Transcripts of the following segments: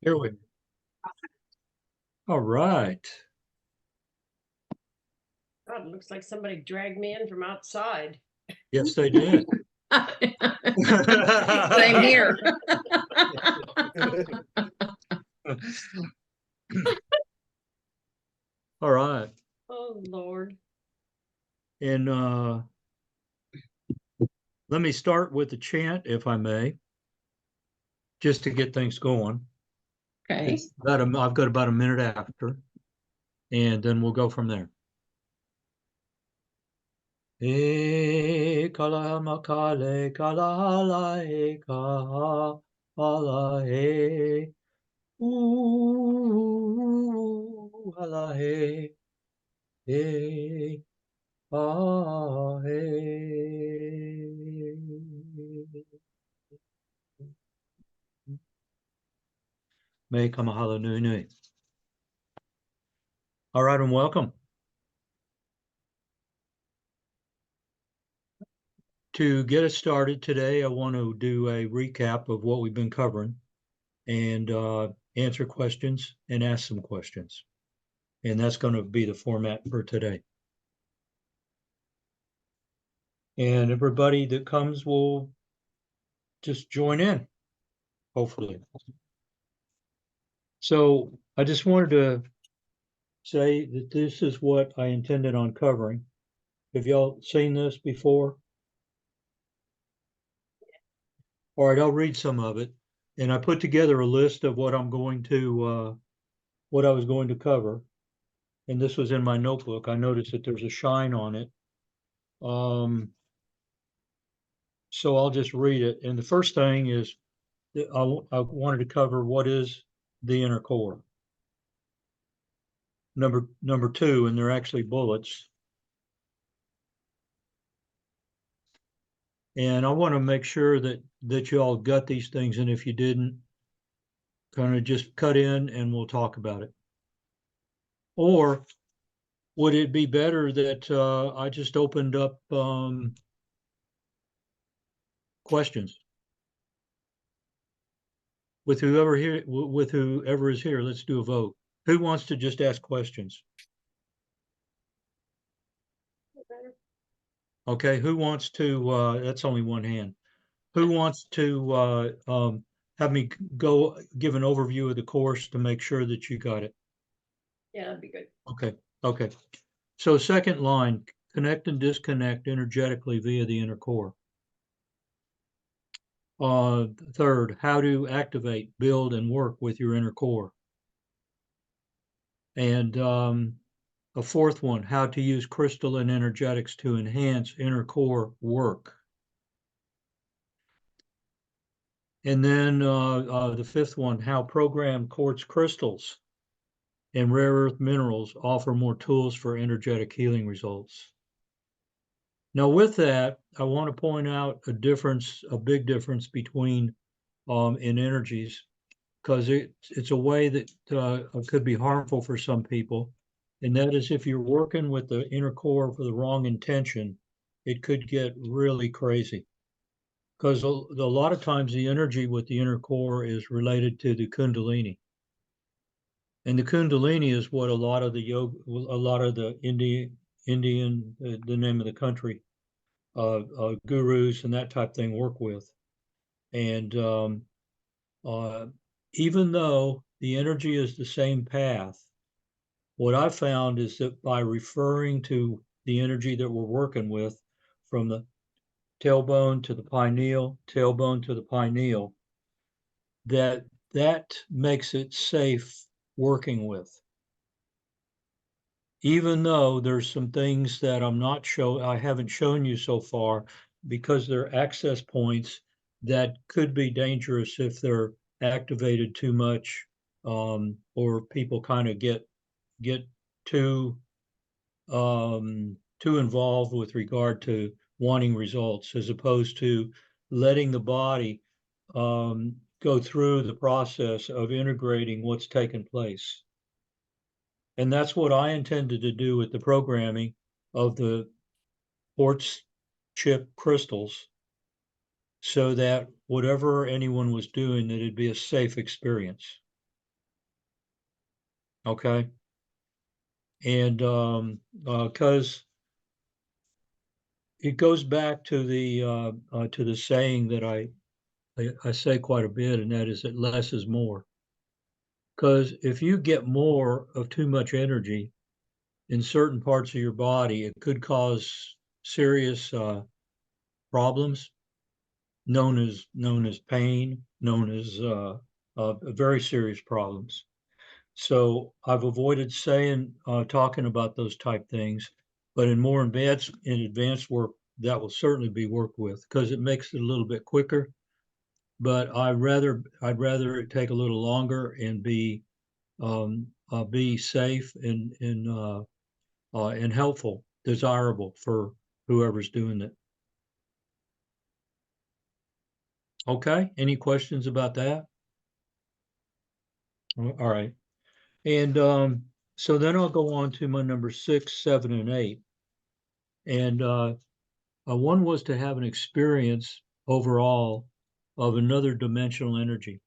Here we. All right. God, it looks like somebody dragged me in from outside. Yes, they did. Same here. All right. Oh, Lord. And let me start with the chant, if I may, just to get things going. Okay. I've got about a minute after, and then we'll go from there. E kala makale kala e ka ala e ala e ah Me kamahala nui nui. All right, and welcome. To get us started today, I want to do a recap of what we've been covering and answer questions and ask some questions. And that's going to be the format for today. And everybody that comes will just join in, hopefully. So I just wanted to say that this is what I intended on covering. Have y'all seen this before? All right, I'll read some of it. And I put together a list of what I'm going to, what I was going to cover. And this was in my notebook. I noticed that there's a shine on it. So I'll just read it. And the first thing is I wanted to cover what is the inner core. Number two, and they're actually bullets. And I want to make sure that you all got these things. And if you didn't, kind of just cut in and we'll talk about it. Or would it be better that I just opened up questions with whoever is here? Let's do a vote. Who wants to just ask questions? Okay, who wants to, that's only one hand. Who wants to have me go give an overview of the course to make sure that you got it? Yeah, that'd be good. Okay. So second line, connect and disconnect energetically via the inner core. Third, how to activate, build, and work with your inner core. And a fourth one, how to use crystalline energetics to enhance inner core work. And then the fifth one, how programmed quartz crystals and rare earth minerals offer more tools for energetic healing results. Now with that, I want to point out a big difference between in energies, because it's a way that could be harmful for some people. And that is if you're working with the inner core for the wrong intention, it could get really crazy. Because a lot of times the energy with the inner core is related to the Kundalini. And the Kundalini is what a lot of the yoga, a lot of the Indian, the name of the country, gurus and that type of thing work with. And even though the energy is the same path, what I found is that by referring to the energy that we're working with from the tailbone to the pineal, tailbone to the pineal, that makes it safe working with. Even though there's some things that I haven't shown you so far, because they're access points that could be dangerous if they're activated too much, or people kind of get too involved with regard to wanting results, as opposed to letting the body go through the process of integrating what's taken place. And that's what I intended to do with the programming of the quartz chip crystals, so that whatever anyone was doing, that it'd be a safe experience. Okay. And because it goes back to the saying that I say quite a bit, and that is that less is more. Because if you get more of too much energy in certain parts of your body, it could cause serious problems known as pain, known as very serious problems. So I've avoided saying talking about those type things, but in more advanced work, that will certainly be worked with because it makes it a little bit quicker. But I'd rather it take a little longer and be safe and helpful, desirable for whoever's doing it. Okay, any questions about that? All right. And so then I'll go on to my number 6, 7, and 8. And one was to have an experience overall of another dimensional energy.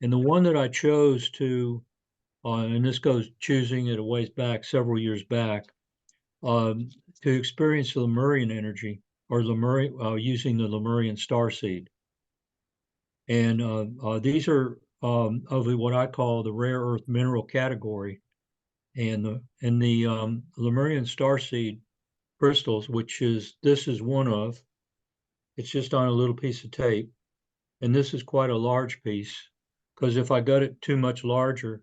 And the one that I chose to, and this goes choosing it a ways back, several years back, to experience the Lemurian energy or using the Lemurian starseed. And these are of what I call the rare earth mineral category. And the Lemurian starseed crystals, this is one of, it's just on a little piece of tape. And this is quite a large piece because if I got it too much larger,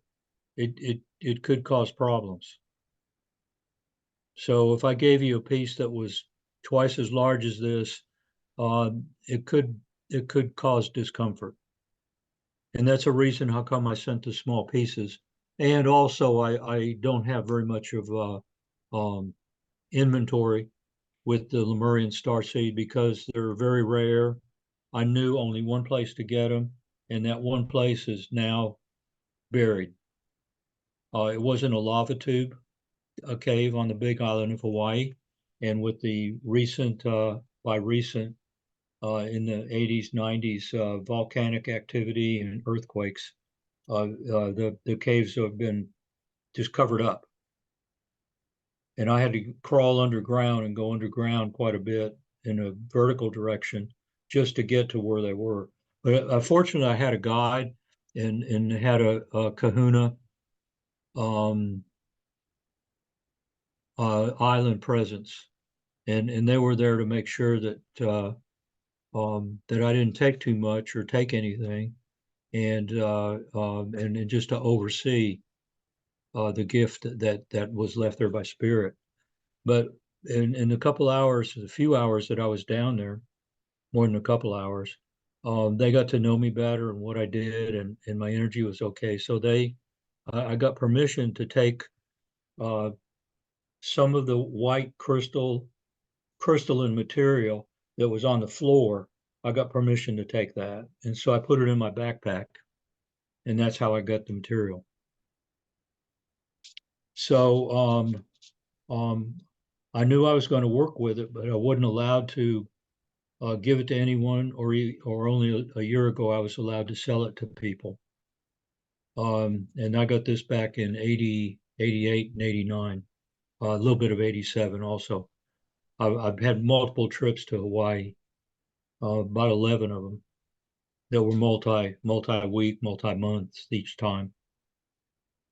it could cause problems. So if I gave you a piece that was twice as large as this, it could cause discomfort. And that's a reason how come I sent the small pieces. And also I don't have very much of inventory with the Lemurian starseed because they're very rare. I knew only one place to get them, and that one place is now buried. It wasn't a lava tube, a cave on the Big Island of Hawaii, and with the recent, in the 80s, 90s, volcanic activity and earthquakes, the caves have been just covered up. And I had to crawl underground and go underground quite a bit in a vertical direction just to get to where they were. But fortunately, I had a guide and had a kahuna island presence, and they were there to make sure that that I didn't take too much or take anything, and just to oversee the gift that was left there by spirit. But in a couple hours, a few hours that I was down there, more than a couple hours, they got to know me better and what I did, and my energy was okay. So I got permission to take some of the white crystalline material that was on the floor. I got permission to take that, and so I put it in my backpack, and that's how I got the material. So I knew I was going to work with it, but I wasn't allowed to give it to anyone, or only a year ago I was allowed to sell it to people. And I got this back in 80, 88, and 89, a little bit of 87 also. I've had multiple trips to Hawaii, about 11 of them that were multi-week, multi-months each time.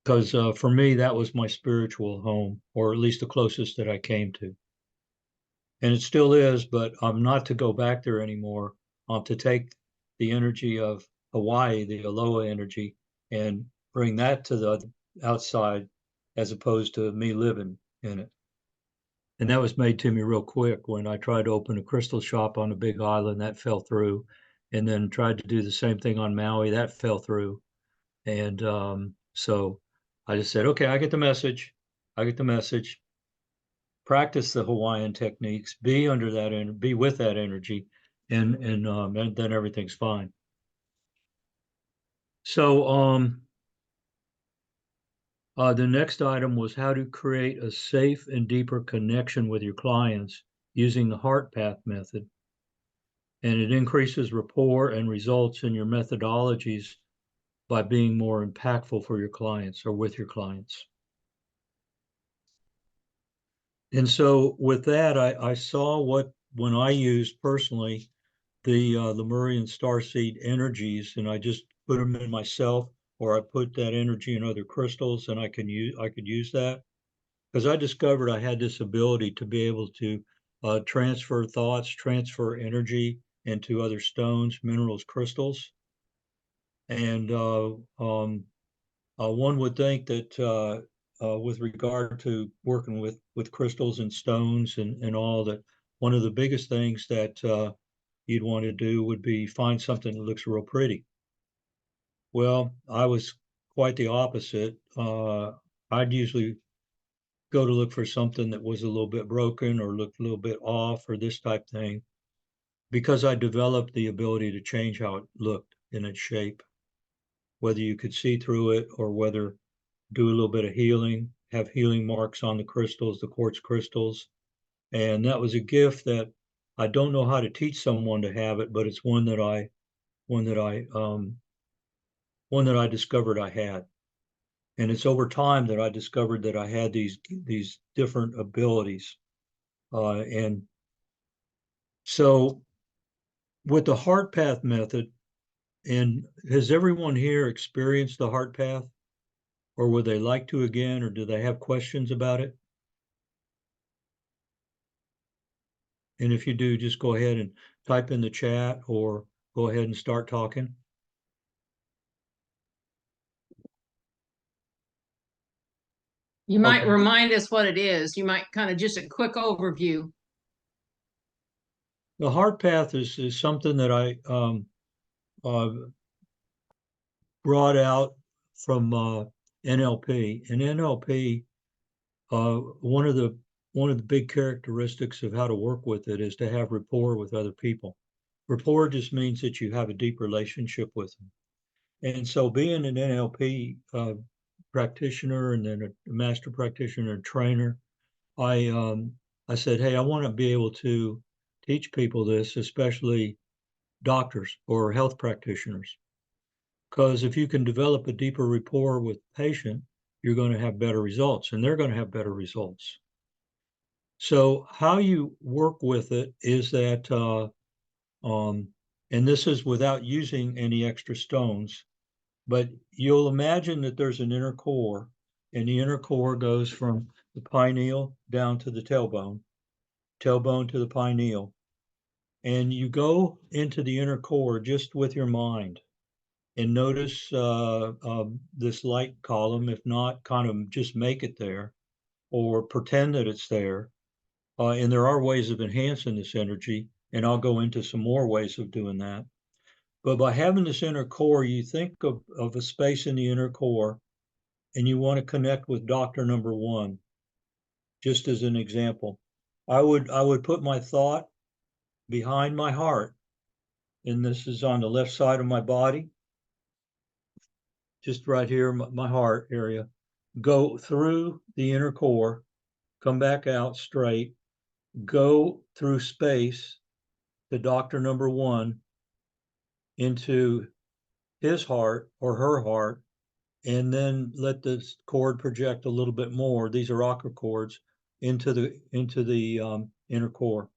Because for me, that was my spiritual home, or at least the closest that I came to. And it still is, but I'm not to go back there anymore. I'm to take the energy of Hawaii, the aloha energy, and bring that to the outside as opposed to me living in it. And that was made to me real quick when I tried to open a crystal shop on a big island. That fell through. And then tried to do the same thing on Maui. That fell through. And so I just said, okay, I get the message. I get the message. Practice the Hawaiian techniques, be under that and be with that energy, and then everything's fine. So the next item was how to create a safe and deeper connection with your clients using the Heart Path method. And it increases rapport and results in your methodologies by being more impactful for your clients or with your clients. And so with that, I saw when I used personally the Lemurian starseed energies, and I just put them in myself, or I put that energy in other crystals, and I could use that, because I discovered I had this ability to be able to transfer thoughts, transfer energy into other stones, minerals, crystals. And one would think that with regard to working with crystals and stones and all, that one of the biggest things that you'd want to do would be find something that looks real pretty. Well, I was quite the opposite. I'd usually go to look for something that was a little bit broken or looked a little bit off or this type thing, because I developed the ability to change how it looked in its shape, whether you could see through it or whether do a little bit of healing, have healing marks on the crystals, the quartz crystals. And that was a gift that I don't know how to teach someone to have it, but it's one that I discovered I had. And it's over time that I discovered that I had these different abilities. And so with the heart path method, and has everyone here experienced the heart path, or would they like to again, or do they have questions about it? And if you do, just go ahead and type in the chat or go ahead and start talking. You might Okay. remind us what it is. You might kind of just a quick overview. The heart path is something that I brought out from NLP. And NLP, one of the big characteristics of how to work with it is to have rapport with other people. Rapport just means that you have a deep relationship with them. And so being an NLP practitioner and then a master practitioner and trainer, I said, hey, I want to be able to teach people this, especially doctors or health practitioners, because if you can develop a deeper rapport with the patient, you're going to have better results, and they're going to have better results. So how you work with it is that, and this is without using any extra stones, but you'll imagine that there's an inner core, and the inner core goes from the pineal down to the tailbone to the pineal. And you go into the inner core just with your mind and notice this light column. If not, kind of just make it there or pretend that it's there. And there are ways of enhancing this energy, and I'll go into some more ways of doing that. But by having this inner core, you think of a space in the inner core, and you want to connect with doctor number one, just as an example. I would put my thought behind my heart, and this is on the left side of my body, just right here, my heart area. Go through the inner core, come back out straight, go through space to doctor number one into his heart or her heart, and then let this cord project a little bit more. These are aqua cords into the inner core.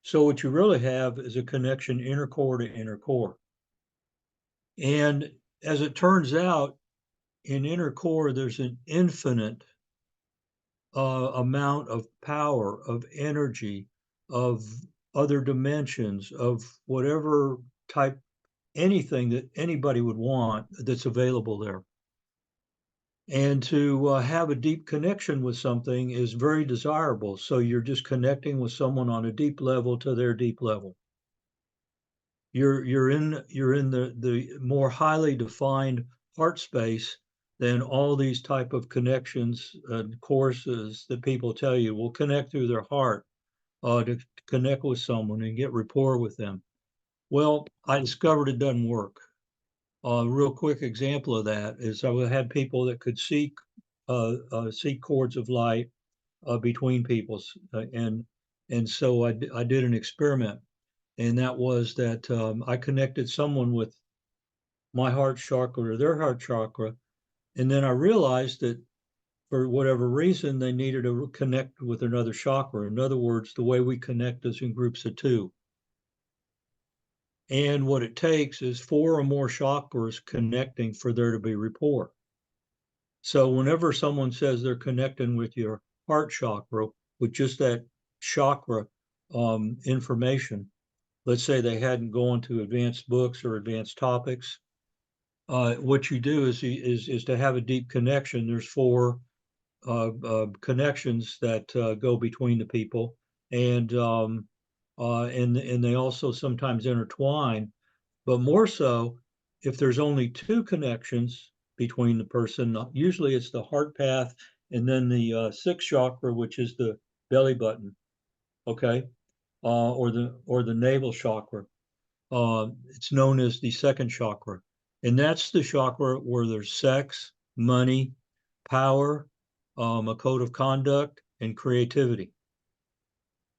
So what you really have is a connection inner core to inner core. And as it turns out, in inner core, there's an infinite amount of power, of energy, of other dimensions, of whatever type, anything that anybody would want that's available there. And to have a deep connection with something is very desirable. So you're just connecting with someone on a deep level to their deep level. You're in the more highly defined heart space than all these type of connections and courses that people tell you will connect through their heart to connect with someone and get rapport with them. Well, I discovered it doesn't work. A real quick example of that is I had people that could see cords of light between people's, and so I did an experiment, and that was that I connected someone with my heart chakra or their heart chakra. And then I realized that for whatever reason, they needed to connect with another chakra. In other words, the way we connect is in groups of 2. And what it takes is 4 or more chakras connecting for there to be rapport. So whenever someone says they're connecting with your heart chakra, with just that chakra information, let's say they hadn't gone to advanced books or advanced topics, what you do is to have a deep connection. There's 4 connections that go between the people, and they also sometimes intertwine. But more so, if there's only 2 connections between the person, usually it's the heart path and then the 6th chakra, which is the belly button, okay, or the navel chakra. It's known as the 2nd chakra, and that's the chakra where there's sex, money, power, a code of conduct, and creativity.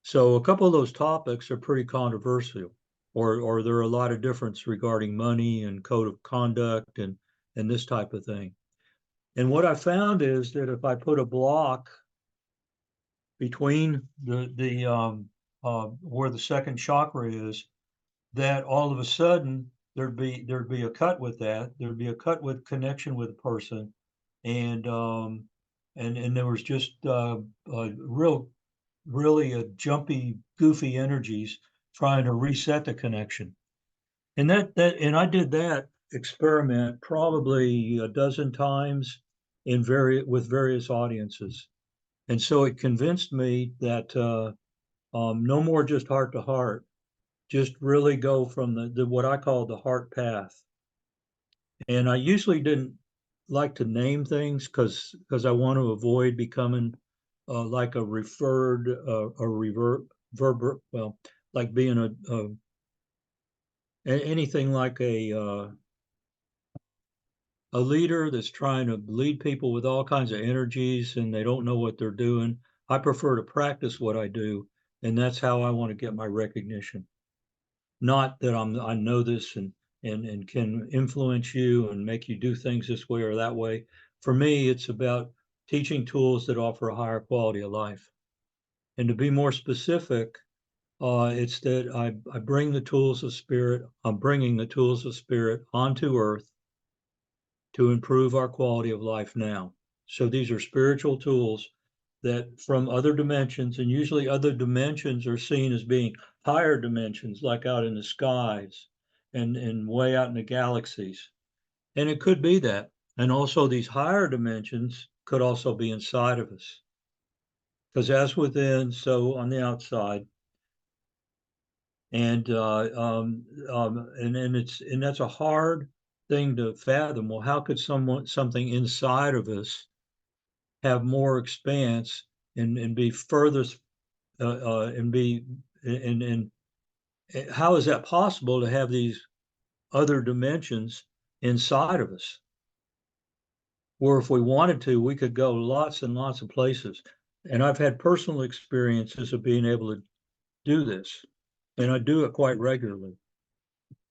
So a couple of those topics are pretty controversial, or there are a lot of difference regarding money and code of conduct and this type of thing. And what I found is that if I put a block between where the 2nd chakra is, that all of a sudden there'd be a cut with that. There'd be a cut with connection with a person, and there was just really jumpy, goofy energies trying to reset the connection. And and I did that experiment probably a dozen times with various audiences. And so it convinced me that no more just heart to heart, just really go from the what I call the heart path. And I usually didn't like to name things because I want to avoid becoming like a referred well, like being anything like a leader that's trying to lead people with all kinds of energies and they don't know what they're doing. I prefer to practice what I do, and that's how I want to get my recognition. Not that I know this and can influence you and make you do things this way or that way. For me, it's about teaching tools that offer a higher quality of life. And to be more specific, it's that I bring the tools of spirit. I'm bringing the tools of spirit onto earth to improve our quality of life now. So these are spiritual tools that from other dimensions, and usually other dimensions are seen as being higher dimensions, like out in the skies and way out in the galaxies. And it could be that. And also these higher dimensions could also be inside of us. Because as within, so on the outside. And that's a hard thing to fathom. Well, how could something inside of us have more expanse and be furthest and how is that possible to have these other dimensions inside of us? Or if we wanted to, we could go lots and lots of places. And I've had personal experiences of being able to do this, and I do it quite regularly.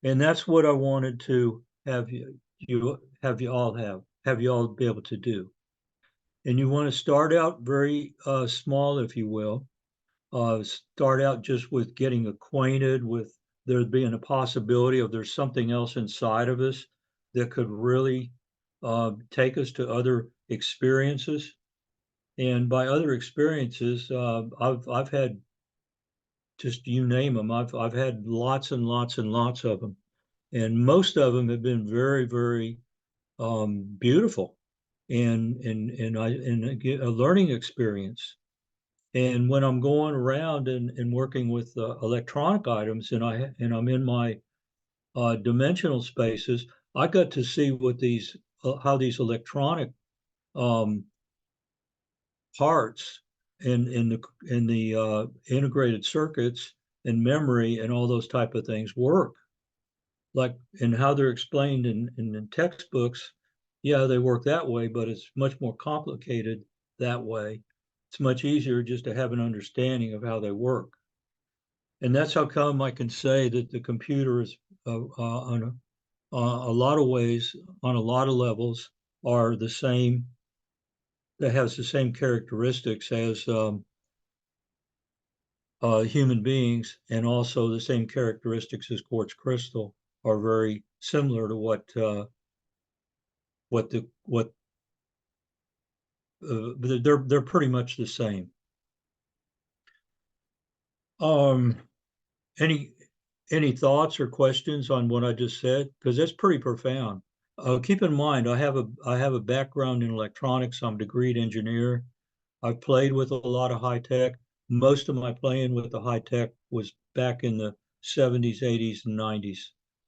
And that's what I wanted to have you all be able to do. And you want to start out very small, if you will. Start out just with getting acquainted with there being a possibility of there's something else inside of us that could really take us to other experiences. And by other experiences, I've had just you name them. I've had lots and lots and lots of them, and most of them have been very, very beautiful and a learning experience. And when I'm going around and working with electronic items, and I'm in my dimensional spaces, I got to see what how these electronic um, parts in the integrated circuits and memory and all those type of things work. Like and how they're explained in the textbooks, yeah, they work that way, but it's much more complicated that way. It's much easier just to have an understanding of how they work. And that's how come I can say that the computer is a lot of ways, on a lot of levels, are the same, that has the same characteristics as human beings, and also the same characteristics as quartz crystal, are very similar to what they're pretty much the same. Any thoughts or questions on what I just said? Because that's pretty profound. Keep in mind, I have a background in electronics. I'm a degreed engineer. I've played with a lot of high tech. Most of my playing with the high tech was back in the 70s, 80s, and 90s.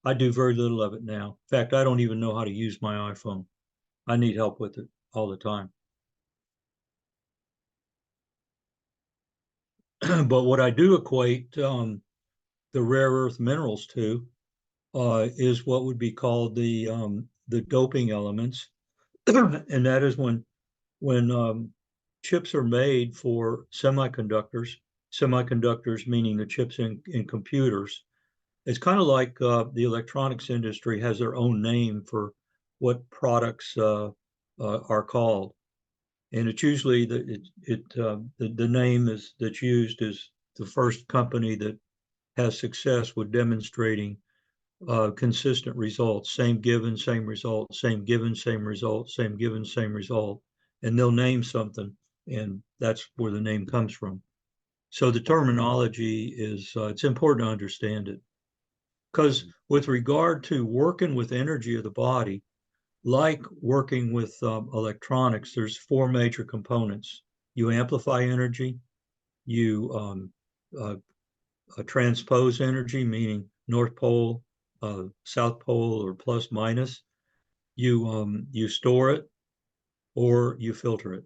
I do very little of it now. In fact, I don't even know how to use my iPhone. I need help with it all the time. But what I do equate the rare earth minerals to is what would be called the doping elements, and that is when chips are made for semiconductors. Semiconductors meaning the chips in computers. It's kind of like the electronics industry has their own name for what products are called, and it's usually the name that's used is the first company that has success with demonstrating consistent results, same given, same result, same given, same result, same given, same result, and they'll name something, and that's where the name comes from. So the terminology is, it's important to understand it. Because with regard to working with energy of the body, like working with electronics, there's four major components. You amplify energy, you transpose energy, meaning North Pole, South Pole, or plus minus. You store it or you filter it,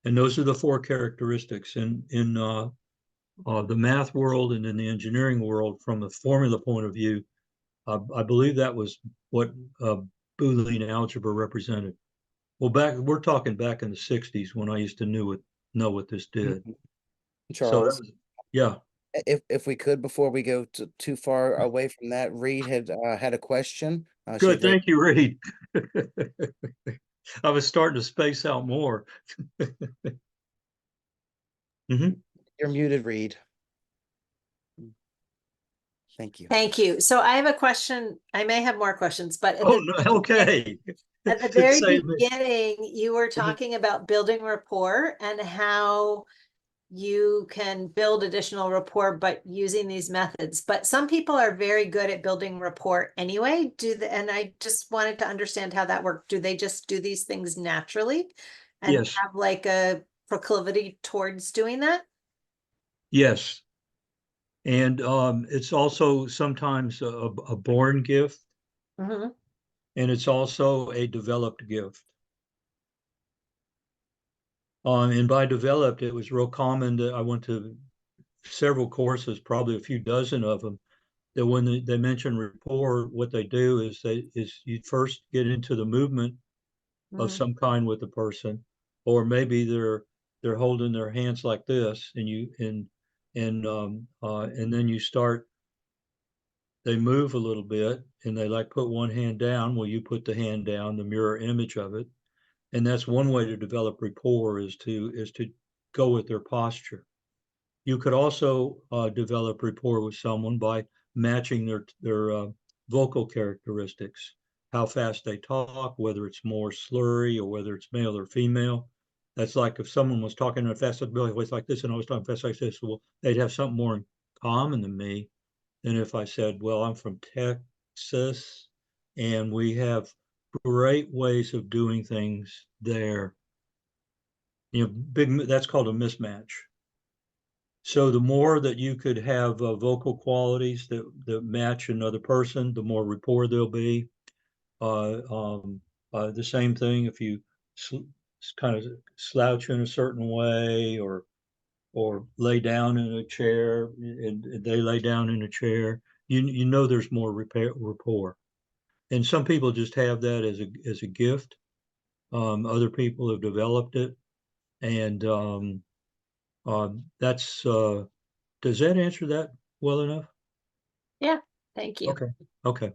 and those are the four characteristics. In the math world and in the engineering world, from the formula point of view, I believe that was what Boolean algebra represented. Well, we're talking back in the '60s when I used to know what this did. Charles, So yeah. if we could, before we go too far away from that, Reed had a question. Good, thank you, Reed. I was starting to space out more. You're muted, Reed. Thank you. Thank you. So I have a question. I may have more questions, but at Oh, no, okay. at the very Save me. beginning, you were talking about building rapport and how you can build additional rapport, but using these methods. But some people are very good at building rapport anyway. And I just wanted to understand how that worked. Do they just do these things naturally and Yes. have like a proclivity towards doing that? Yes. And it's also sometimes a born gift, Mm-hmm. and it's also a developed gift. And by developed, it was real common that I went to several courses, probably a few dozen of them, that when they mention rapport, what they do is you first get into the movement of some kind with the person, or maybe they're holding their hands like this, and then you start. They move a little bit, and they like put one hand down. Well, you put the hand down, the mirror image of it, and that's one way to develop rapport is to go with their posture. You could also develop rapport with someone by matching their vocal characteristics, how fast they talk, whether it's more slurry or whether it's male or female. That's like if someone was talking in a fast voice like this and I was talking fast like this, well, they'd have something more in common than me than if I said, well, I'm from Texas and we have great ways of doing things there. That's called a mismatch. So the more that you could have vocal qualities that match another person, the more rapport there'll be. The same thing if you kind of slouch in a certain way or lay down in a chair and they lay down in a chair, you know there's more rapport. And some people just have that as a gift. Other people have developed it, and that's does that answer that well enough? Yeah, thank you. Okay.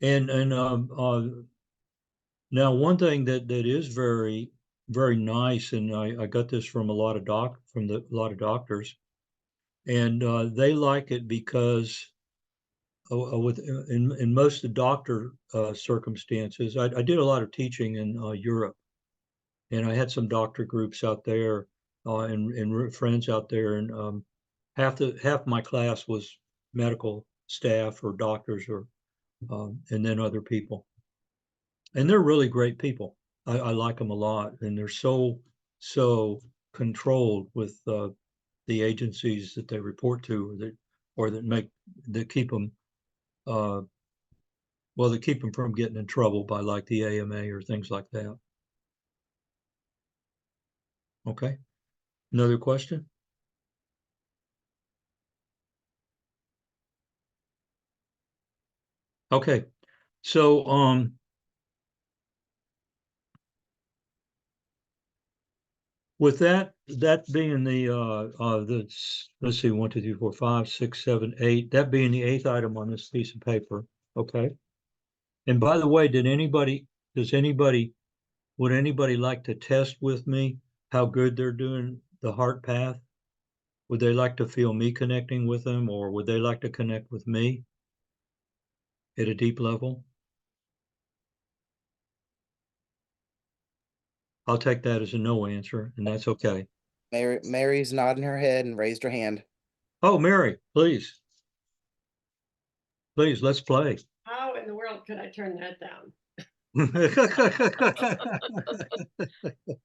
And now one thing that is very, very nice, and I got this from a lot of doctors, and they like it because in most of the doctor circumstances, I did a lot of teaching in Europe, and I had some doctor groups out there, and friends out there, and half my class was medical staff or doctors, or and then other people, and they're really great people. I like them a lot, and they're so controlled with the agencies that they report to, that keep them well, they keep them from getting in trouble by like the AMA or things like that. Okay, another question? Okay, so with that being let's see, 1, 2, 3, 4, 5, 6, 7, 8, that being the 8th item on this piece of paper. Okay. And by the way, would anybody like to test with me how good they're doing the heart path? Would they like to feel me connecting with them, or would they like to connect with me at a deep level? I'll take that as a no answer, and that's okay. Mary's nodding her head and raised her hand. Oh, Mary, please. Please, let's play. How in the world could I turn that down?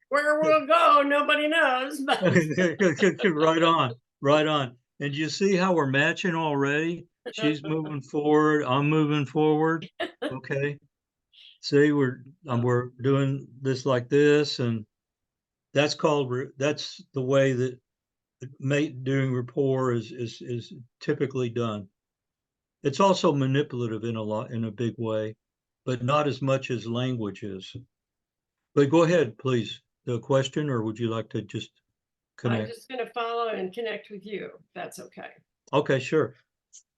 Where we'll go, nobody knows, but Right on, right on. And you see how we're matching already? She's moving forward, I'm moving forward. Okay. See, we're doing this like this, and that's the way that doing rapport is typically done. It's also manipulative in a big way, but not as much as language is. But go ahead, please. The question, or would you like to just I'm connect? just gonna follow and connect with you. If that's okay. Okay, sure.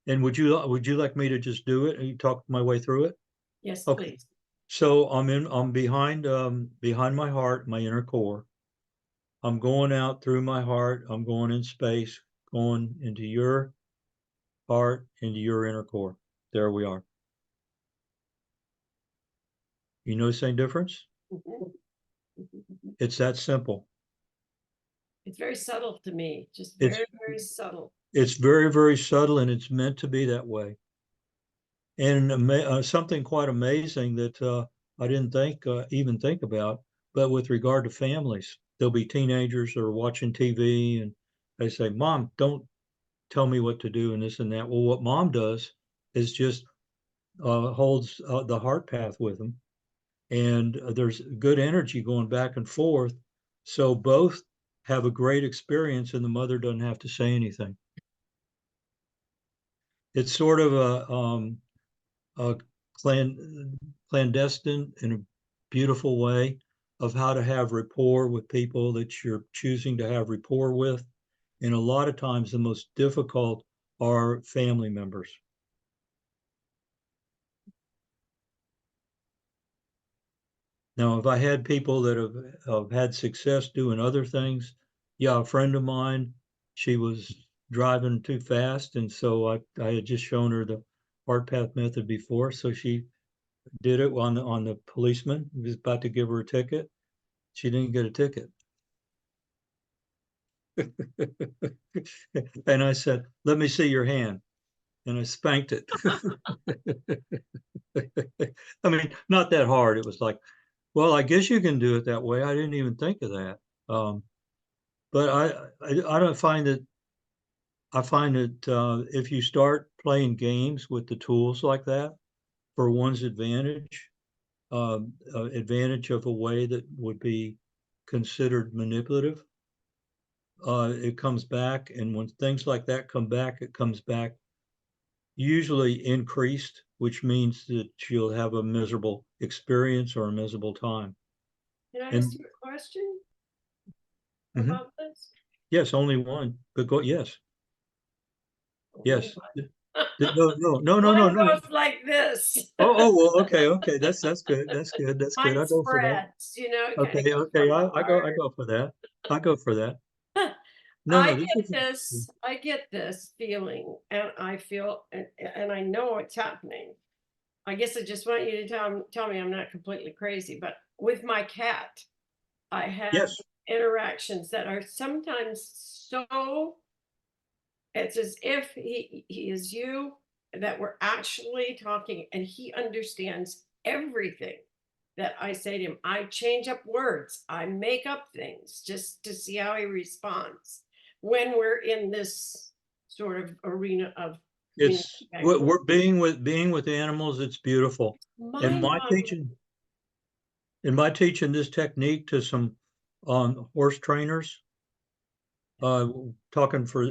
And would you like me to just do it and you talk my way through it? Yes, Okay. please. So I'm behind my heart, my inner core. I'm going out through my heart. I'm going in space, going into your heart, into your inner core. There we are. You notice any difference? Mhm. It's that simple. It's very subtle to me, just It's- very, very subtle. It's very, very subtle, and it's meant to be that way. And something quite amazing that I didn't even think about, but with regard to families, there'll be teenagers that are watching TV and they say, "Mom, don't tell me what to do," and this and that. Well, what mom does is just holds the heart path with them, and there's good energy going back and forth. So both have a great experience, and the mother doesn't have to say anything. It's sort of a clandestine in a beautiful way of how to have rapport with people that you're choosing to have rapport with. And a lot of times the most difficult are family members. Now, if I had people that have had success doing other things, yeah, a friend of mine, she was driving too fast. And so I had just shown her the heart path method before. So she did it on the policeman who was about to give her a ticket. She didn't get a ticket. And I said, "Let me see your hand." And I spanked it. I mean, not that hard. It was like, well, I guess you can do it that way. I didn't even think of that. But I don't find that if you start playing games with the tools like that for one's advantage, advantage of a way that would be considered manipulative, it comes back. And when things like that come back, it comes back usually increased, which means that you'll have a miserable experience or a miserable time. Can I And ask you a question Mhm. about this? Yes, only one, but yes. Only Yes. one. No. One goes like this. Oh, well, okay, that's good, that's good, that's good, Mine I go for that. spreads, you know. It kinda Okay, goes okay, from the I heart. go for that, I go for that. No, I no, this get is. this, I get this feeling, and I feel, and I know it's happening. I guess I just want you to tell me I'm not completely crazy, but with my cat, I have Yes, interactions that are sometimes so, it's as if he is you, that we're actually talking and he understands everything that I say to him. I change up words, I make up things just to see how he responds when we're in this sort of arena of it's, communication. we're being with animals, it's beautiful. And my Mind-boggling. teaching this technique to some horse trainers, talking for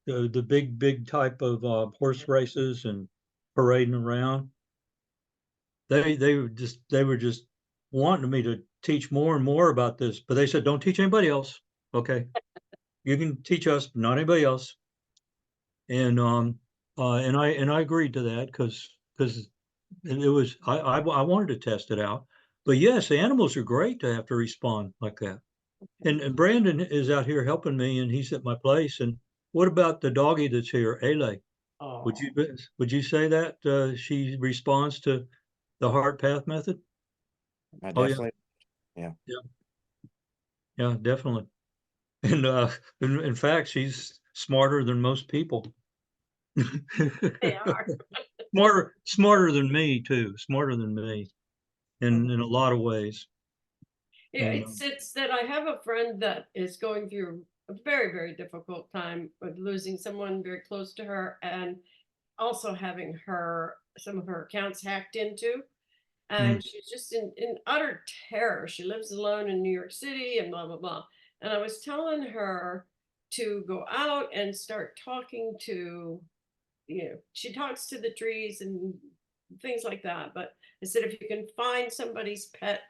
the big type of horse races and parading around. They were just wanting me to teach more and more about this, but they said, don't teach anybody else. Okay. You can teach us, but not anybody else. And I agreed to that because it was, I wanted to test it out. But yes, animals are great to have to respond like that. And Brandon is out here helping me, and he's at my place. And what about the doggy that's here, Ale? Oh, Would you say that she responds to the heart path method? I Oh yeah, definitely, yeah, yeah, definitely. And in fact, she's smarter than most people. they are. Smarter than me too. Smarter than me in a lot of ways. Yeah, And it's that I have a friend that is going through a very, very difficult time with losing someone very close to her, and also having some of her accounts hacked into. mm, And she's just in utter terror. She lives alone in New York City and blah, blah, blah. And I was telling her to go out and start talking to, she talks to the trees and things like that. But I said, if you can find somebody's pet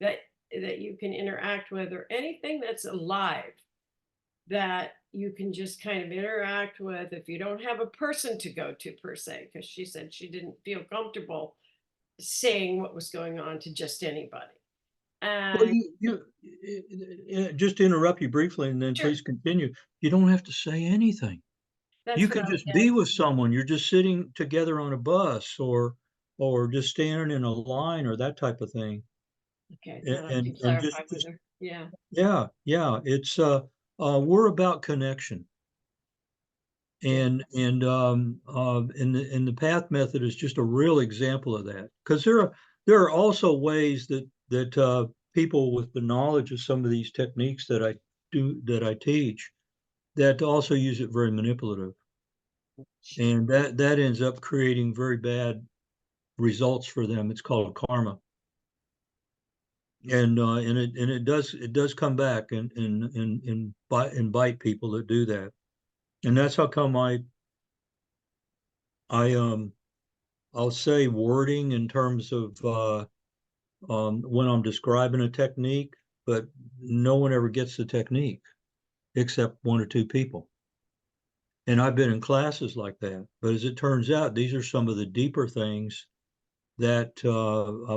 that you can interact with, or anything that's alive that you can just kind of interact with, if you don't have a person to go to per se, because she said she didn't feel comfortable saying what was going on to just anybody. well, And just to interrupt you briefly, and then sure, please continue. You don't have to say anything. that's You what can I was just be asking. with someone. You're just sitting together on a bus, or just standing in a line, or that type of thing. Okay, And I'll have to and clarify with her. Yeah. yeah, it's we're about connection. Yeah. And the path method is just a real example of that, because there are also ways that people with the knowledge of some of these techniques that I teach, that also use it very manipulative, and that ends up creating very bad results for them. It's called karma. And it does come back and bite people that do that. And that's how come I I'll say wording in terms of when I'm describing a technique, but no one ever gets the technique except one or two people. And I've been in classes like that. But as it turns out, these are some of the deeper things that,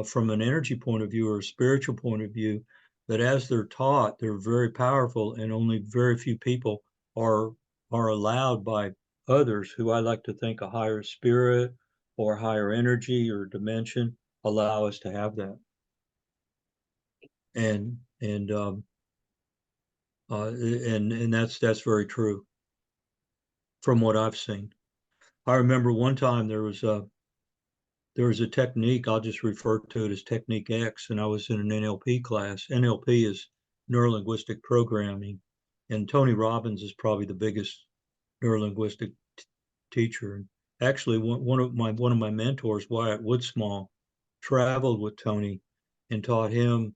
from an energy point of view or a spiritual point of view, that as they're taught, they're very powerful, and only very few people are allowed by others, who I like to think a higher spirit or higher energy or dimension, allow us to have that. And that's very true from what I've seen. I remember one time there was a technique, I'll just refer to it as Technique X, and I was in an NLP class. NLP is neuro-linguistic programming, and Tony Robbins is probably the biggest neuro-linguistic teacher. And actually, one of my mentors, Wyatt Woodsmall, traveled with Tony and taught him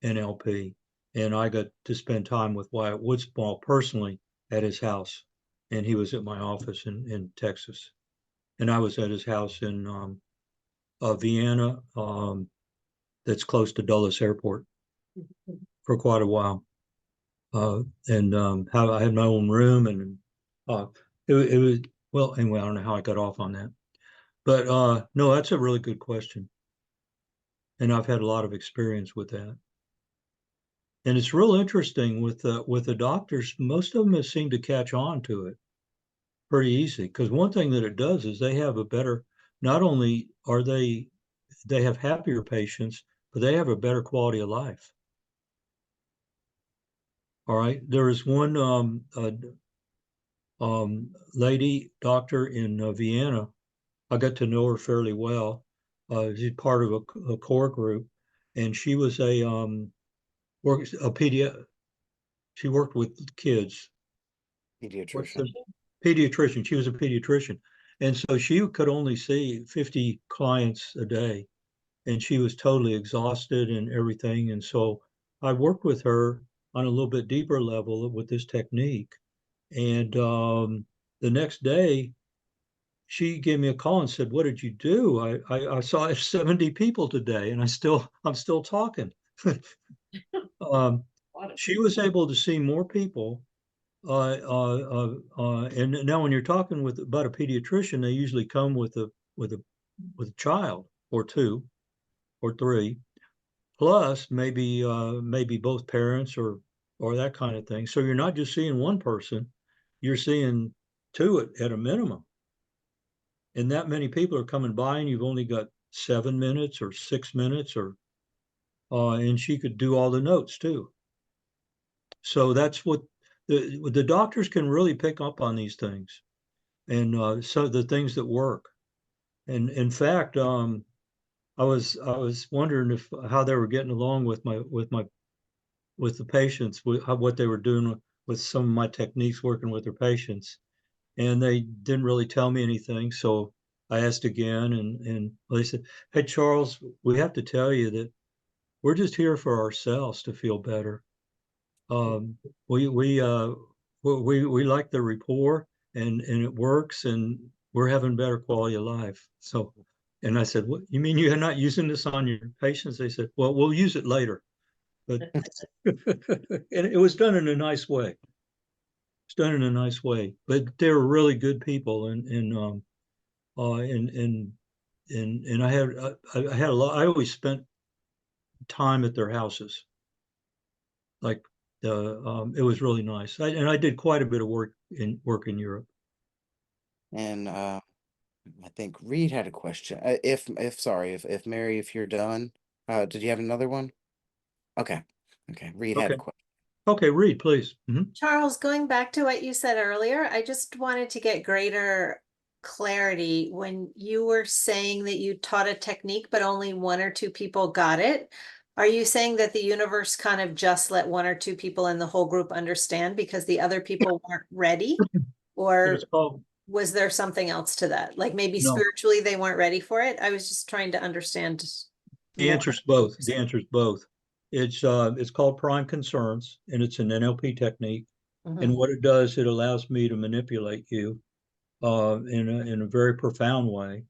NLP. And I got to spend time with Wyatt Woodsmall personally at his house, and he was at my office in Texas, and I was at his house in Vienna, that's close to Dulles Airport, for quite a while. And how I had my own room, and it was Well, anyway, I don't know how I got off on that. But no, that's a really good question. And I've had a lot of experience with that. And it's real interesting with the doctors, most of them seem to catch on to it pretty easy. Because one thing that it does is they have a better, not only are they have happier patients, but they have a better quality of life. All right. There is one lady doctor in Vienna. I got to know her fairly well. She's part of a core group, and she was she worked with kids. What's Pediatrician. the pediatrician? She was a pediatrician, and so she could only see 50 clients a day, and she was totally exhausted and everything. And so I worked with her on a little bit deeper level with this technique. And the next day, she gave me a call and said, "What did you do? I saw 70 people today, and I'm still talking." She was able to see more people. And now, when you're talking about a pediatrician, they usually come with a child or two or three, plus maybe both parents or that kind of thing. So you're not just seeing one person, you're seeing two at a minimum. And that many people are coming by, and you've only got 7 minutes or 6 minutes, and she could do all the notes too. So that's what the doctors can really pick up on these things, and so the things that work. And in fact, I was wondering how they were getting along with the patients, what they were doing with some of my techniques working with their patients. And they didn't really tell me anything. So I asked again, and they said, "Hey, Charles, we have to tell you that we're just here for ourselves to feel better. We like the rapport, and it works, and we're having better quality of life." So, and I said, "What, you mean you're not using this on your patients?" They said, "Well, we'll use it later." But and it was done in a nice way. It's done in a nice way, but they're really good people, and I had a lot. I always spent time at their houses. Like it was really nice. And I did quite a bit of work in Europe. And I think Reed had a question. If Mary, if you're done, did you have another one? Okay. Reed had a Okay. question. Okay, Reed, please. Mhm. Charles, going back to what you said earlier, I just wanted to get greater clarity when you were saying that you taught a technique, but only 1 or 2 people got it. Are you saying that the universe kind of just let 1 or 2 people in the whole group understand because the other people weren't ready? Or It's called was there something else to that? Like maybe no. spiritually they weren't ready for it? I was just trying to understand The more. answer's both. The answer's both. It's called prime concerns, and it's an NLP technique. Mhm. And what it does, it allows me to manipulate you in a very profound way.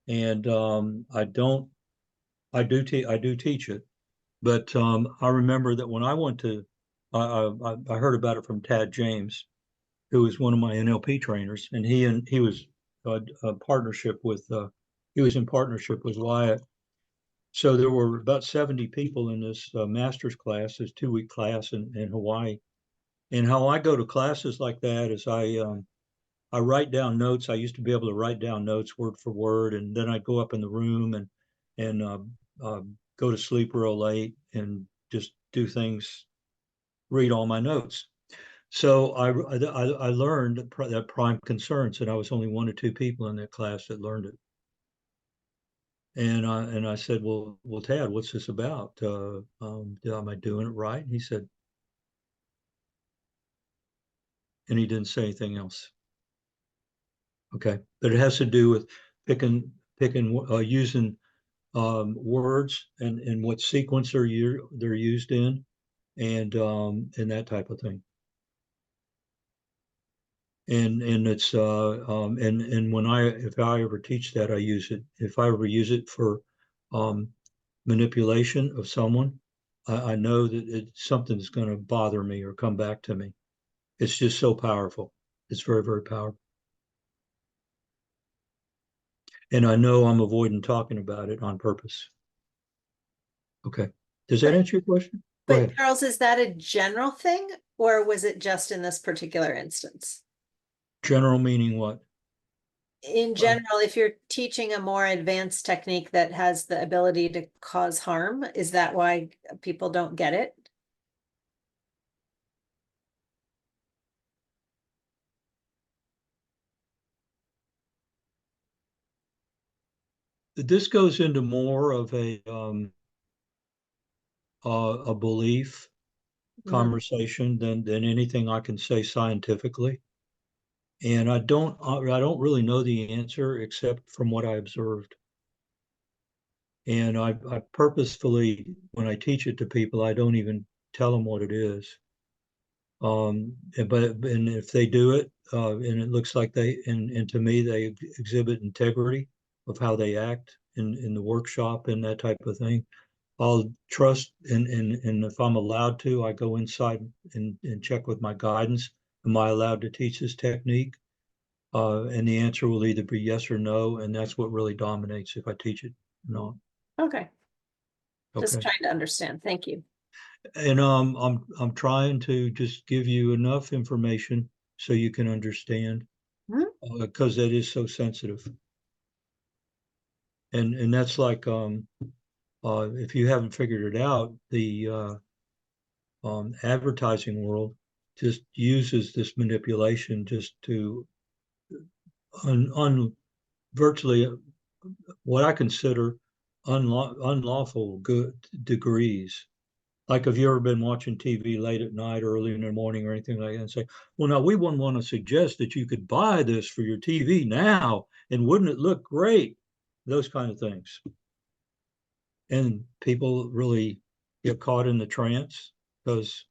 And I do teach it, but I remember that when I went to I heard about it from Tad James, who was one of my NLP trainers, and he was a partnership with he was in partnership with Wyatt. So there were about 70 people in this master's class, this 2-week class in Hawaii. And how I go to classes like that is I write down notes. I used to be able to write down notes word for word, and then I'd go up in the room and go to sleep real late and just do things, read all my notes. So I learned that prime concerns, and I was only 1 or 2 people in that class that learned it. And I said, well, Tad, what's this about? Am I doing it right? And he said, and he didn't say anything else. Okay, but it has to do with picking using words and what sequence they're used in, and that type of thing. And it's and when if I ever teach that, I use it. If I ever use it for manipulation of someone, I know that something's going to bother me or come back to me. It's just so powerful. It's very, very powerful. And I know I'm avoiding talking about it on purpose. Okay, does that But- answer your question? Go But ahead. Charles, is that a general thing or was it just in this particular instance? General meaning what? In general, if you're teaching a more advanced technique that has the ability to cause harm, is that why people don't get it? This goes into more of a belief Mhm. conversation than anything I can say scientifically. And I don't really know the answer except from what I observed. And I purposefully, when I teach it to people, I don't even tell them what it is. And if they do it, and it looks like and to me, they exhibit integrity of how they act in the workshop and that type of thing, I'll trust, and if I'm allowed to, I go inside and check with my guidance. Am I allowed to teach this technique? And the answer will either be yes or no, and that's what really dominates if I teach it or not. Okay, just Okay. trying to understand. Thank you. And I'm trying to just give you enough information so you can understand, Mhm. because that is so sensitive. And that's like if you haven't figured it out, the advertising world just uses this manipulation just to virtually what I consider unlawful good degrees. Like, have you ever been watching TV late at night, early in the morning, or anything like that, and say, well, now we wouldn't want to suggest that you could buy this for your TV now, and wouldn't it look great? Those kind of things. And people really get caught in the trance because,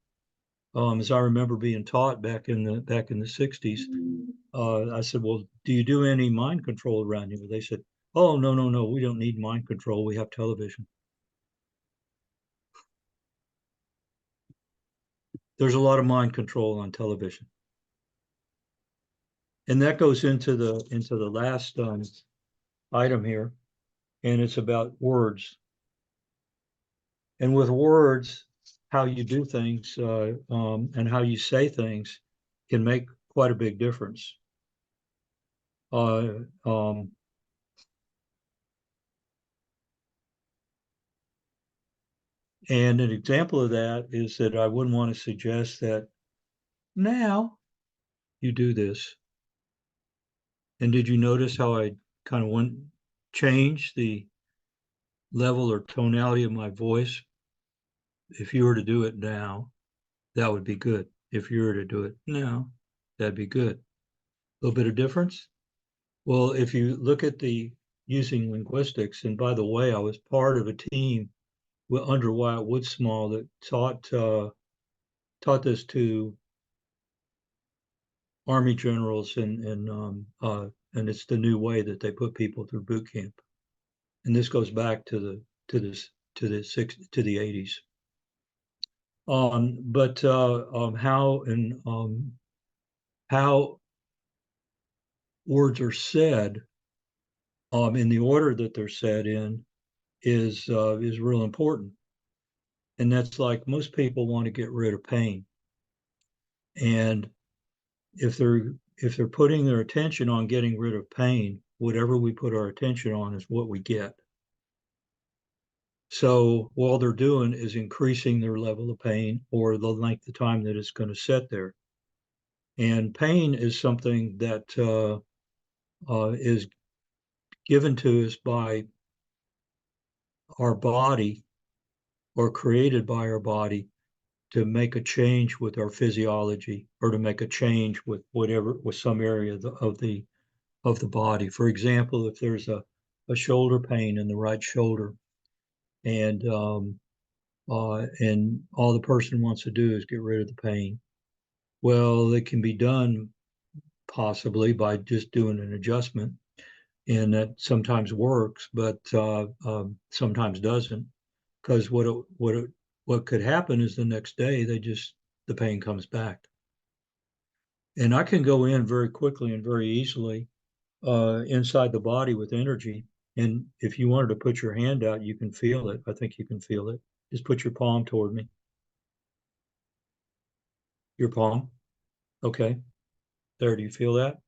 as I remember being taught back in the 60s, I said, well, do you do any mind control around you? They said, oh, no, we don't need mind control. We have television. There's a lot of mind control on television. And that goes into the last item here, and it's about words. And with words, how you do things and how you say things can make quite a big difference. And an example of that is that I wouldn't want to suggest that now you do this. And did you notice how I kind of change the level or tonality of my voice? If you were to do it now, that would be good. If you were to do it now, that'd be good. A little bit of difference. Well, if you look at the using linguistics, and by the way, I was part of a team under Wyatt Woodsmall that taught this to Army generals, and it's the new way that they put people through boot camp. And this goes back to the 80s. But how words are said in the order that they're said in is real important. And that's like most people want to get rid of pain. And if they're putting their attention on getting rid of pain, whatever we put our attention on is what we get. So all they're doing is increasing their level of pain or the length of time that it's going to sit there. And pain is something that is given to us by our body or created by our body to make a change with our physiology or to make a change with some area of the body. For example, if there's a shoulder pain in the right shoulder, and all the person wants to do is get rid of the pain. Well, it can be done possibly by just doing an adjustment, and that sometimes works, but sometimes doesn't, because what could happen is the next day the pain comes back. And I can go in very quickly and very easily inside the body with energy. And if you wanted to put your hand out, you can feel it. I think you can feel it. Just put your palm toward me. Your palm. Okay. There, do you feel that?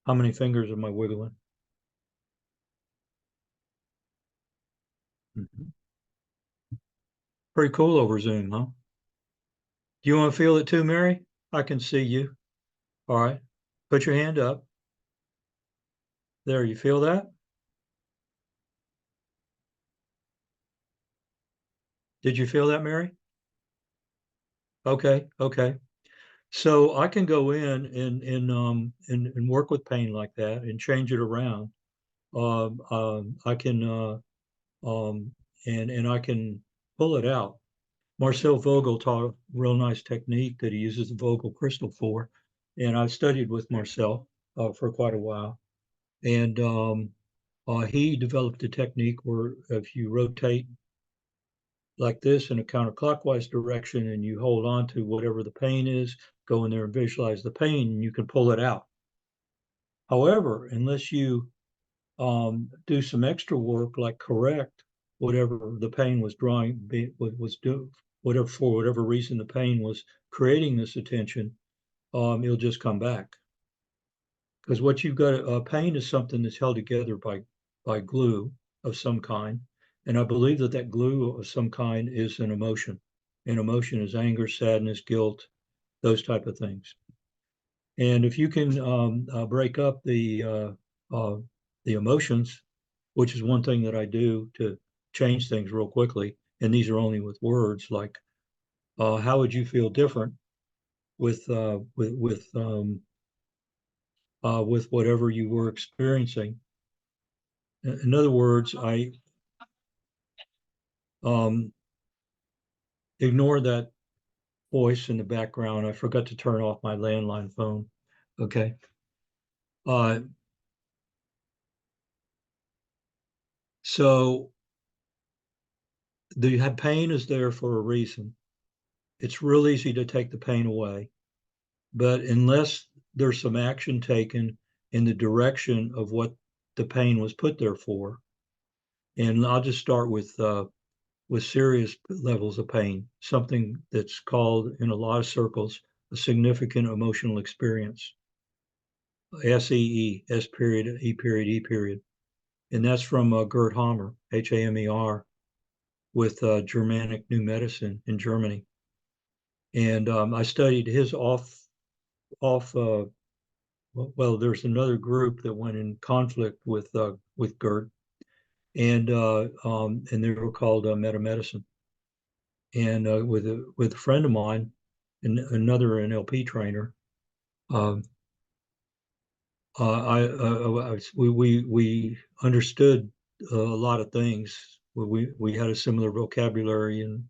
How many fingers am I wiggling? Mhm. Pretty cool over Zoom, huh? Do you want to feel it too, Mary? I can see you. All right. Put your hand up. There, you feel that? Did you feel that, Mary? Okay, okay. So I can go in and work with pain like that and change it around. I can and I can pull it out. Marcel Vogel taught a real nice technique that he uses the Vogel crystal for, and I studied with Marcel for quite a while. And he developed a technique where if you rotate like this in a counterclockwise direction and you hold on to whatever the pain is, go in there and visualize the pain, and you can pull it out. However, unless you do some extra work, like correct whatever the pain was whatever for whatever reason the pain was creating this attention, it'll just come back. Because what you've got, pain is something that's held together by glue of some kind, and I believe that that glue of some kind is an emotion. An emotion is anger, sadness, guilt, those type of things. And if you can break up the emotions, which is one thing that I do to change things real quickly, and these are only with words, like how would you feel different with whatever you were experiencing? In other words, I ignore that voice in the background. I forgot to turn off my landline phone. Okay. So the pain is there for a reason. It's real easy to take the pain away, but unless there's some action taken in the direction of what the pain was put there for, and I'll just start with serious levels of pain, something that's called in a lot of circles a significant emotional experience. SEE, S period, E period, E period. And that's from Gerd Hammer, Hamer, with Germanic New Medicine in Germany. And I studied his well, there's another group that went in conflict with Gerd, and they were called metamedicine. And with a friend of mine, and another NLP trainer, we understood a lot of things. We had a similar vocabulary, and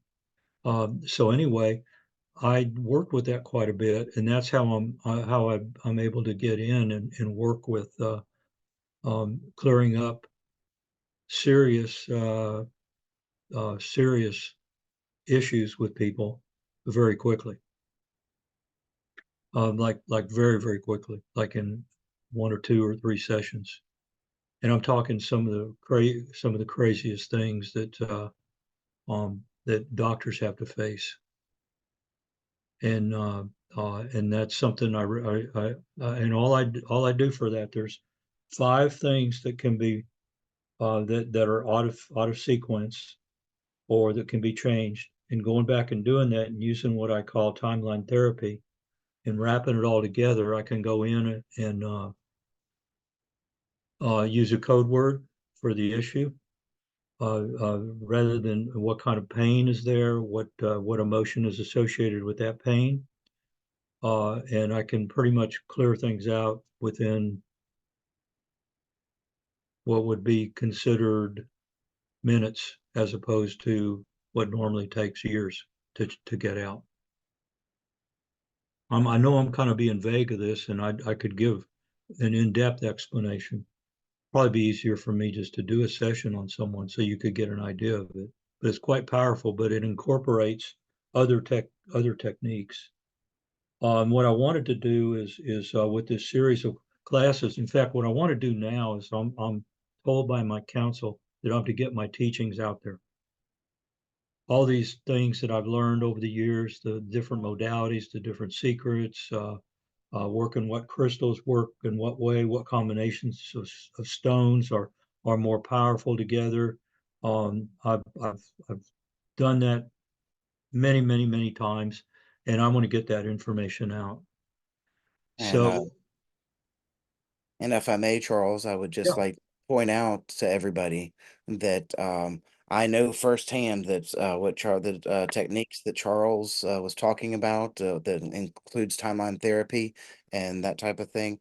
so anyway, I worked with that quite a bit, and that's how I'm able to get in and work with clearing up serious serious issues with people very quickly, like very, very quickly, like in 1 or 2 or 3 sessions. And I'm talking some of the craziest things that doctors have to face. And that's something and all I do for that, there's 5 things that can be that are out of sequence, or that can be changed. And going back and doing that and using what I call timeline therapy and wrapping it all together, I can go in and use a code word for the issue, rather than what kind of pain is there, what emotion is associated with that pain. And I can pretty much clear things out within what would be considered minutes, as opposed to what normally takes years to get out. I know I'm kind of being vague of this, and I could give an in-depth explanation. Probably be easier for me just to do a session on someone so you could get an idea of it. But it's quite powerful, but it incorporates other techniques. What I wanted to do is with this series of classes. In fact, what I want to do now is I'm told by my counsel that I'm to get my teachings out there. All these things that I've learned over the years, the different modalities, the different secrets, working what crystals work in what way, what combinations of stones are more powerful together. I've done that many times, and I want to get that information out. So And if I may, Charles, I would just Yeah. like point out to everybody that I know firsthand that the techniques that Charles was talking about that includes timeline therapy and that type of thing.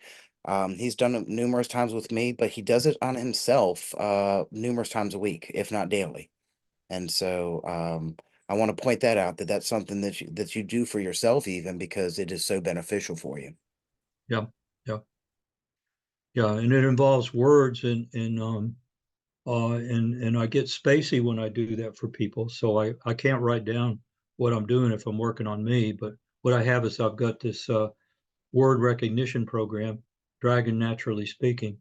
He's done it numerous times with me, but he does it on himself numerous times a week, if not daily. And so I want to point that out, that that's something that you do for yourself, even because it is so beneficial for you. yeah, and it involves words and I get spacey when I do that for people. So I can't write down what I'm doing if I'm working on me. But what I have is I've got this word recognition program, Dragon Naturally Speaking,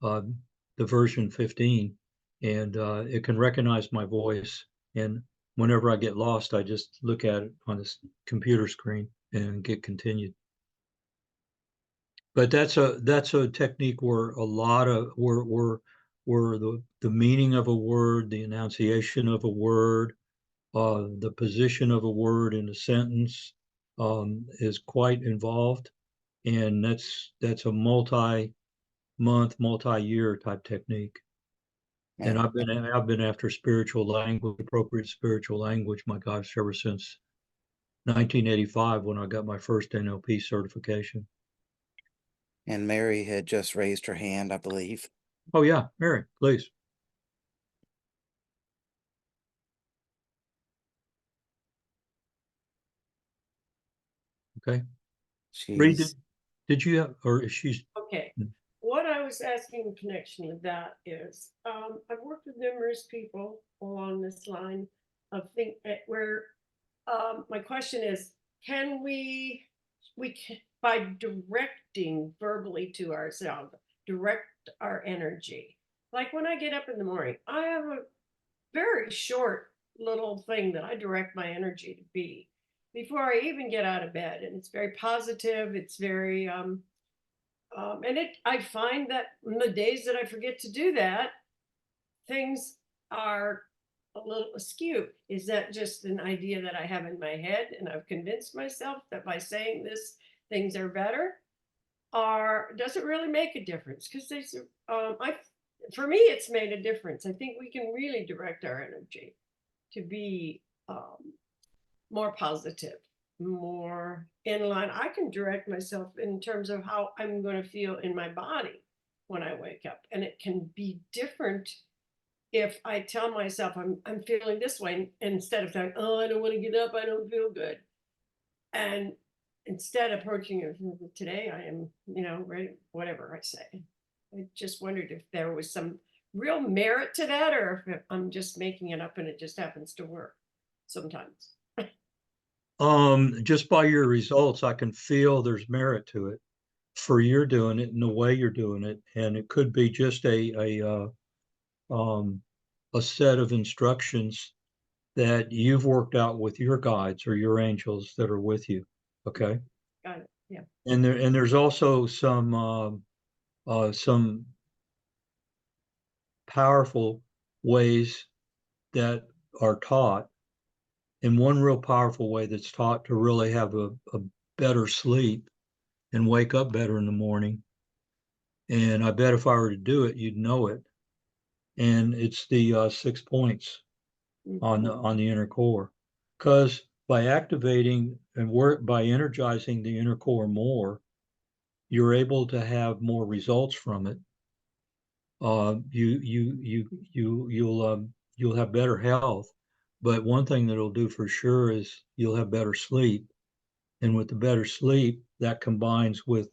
the version 15, and it can recognize my voice. And whenever I get lost, I just look at it on this computer screen and get continued. But that's a technique where a lot of where the meaning of a word, the enunciation of a word, the position of a word in a sentence is quite involved, and that's a multi-month, multi-year type technique. And And I've been after spiritual language, appropriate spiritual language, my gosh, ever since 1985 when I got my first NLP certification. And Mary had just raised her hand, I believe. Oh yeah, Mary, please. Okay. Reed, She's did you have, or is she's, Okay, what I was asking in connection with that is, I've worked with numerous people along this line of where, my question is, can by directing verbally to ourselves, direct our energy. Like when I get up in the morning, I have a very short little thing that I direct my energy to be before I even get out of bed. And it's very positive. It's very, I find that on the days that I forget to do that, things are a little askew. Is that just an idea that I have in my head and I've convinced myself that by saying this, things are better? Or does it really make a difference? Because for me, it's made a difference. I think we can really direct our energy to be more positive, more in line. I can direct myself in terms of how I'm going to feel in my body when I wake up. And it can be different if I tell myself I'm feeling this way, instead of saying, oh, I don't want to get up, I don't feel good. And instead approaching it today, I am, ready, whatever I say. I just wondered if there was some real merit to that, or if I'm just making it up and it just happens to work sometimes. just by your results, I can feel there's merit to it for you're doing it and the way you're doing it. And it could be just a set of instructions that you've worked out with your guides or your angels that are with you. Okay. Got it. Yeah. And there's also some powerful ways that are taught. And one real powerful way that's taught to really have a better sleep and wake up better in the morning. And I bet if I were to do it, you'd know it. And it's the 6 points on the inner core. Because by activating and by energizing the inner core more, you're able to have more results from it. You'll have better health. But one thing that it'll do for sure is you'll have better sleep. And with the better sleep, that combines with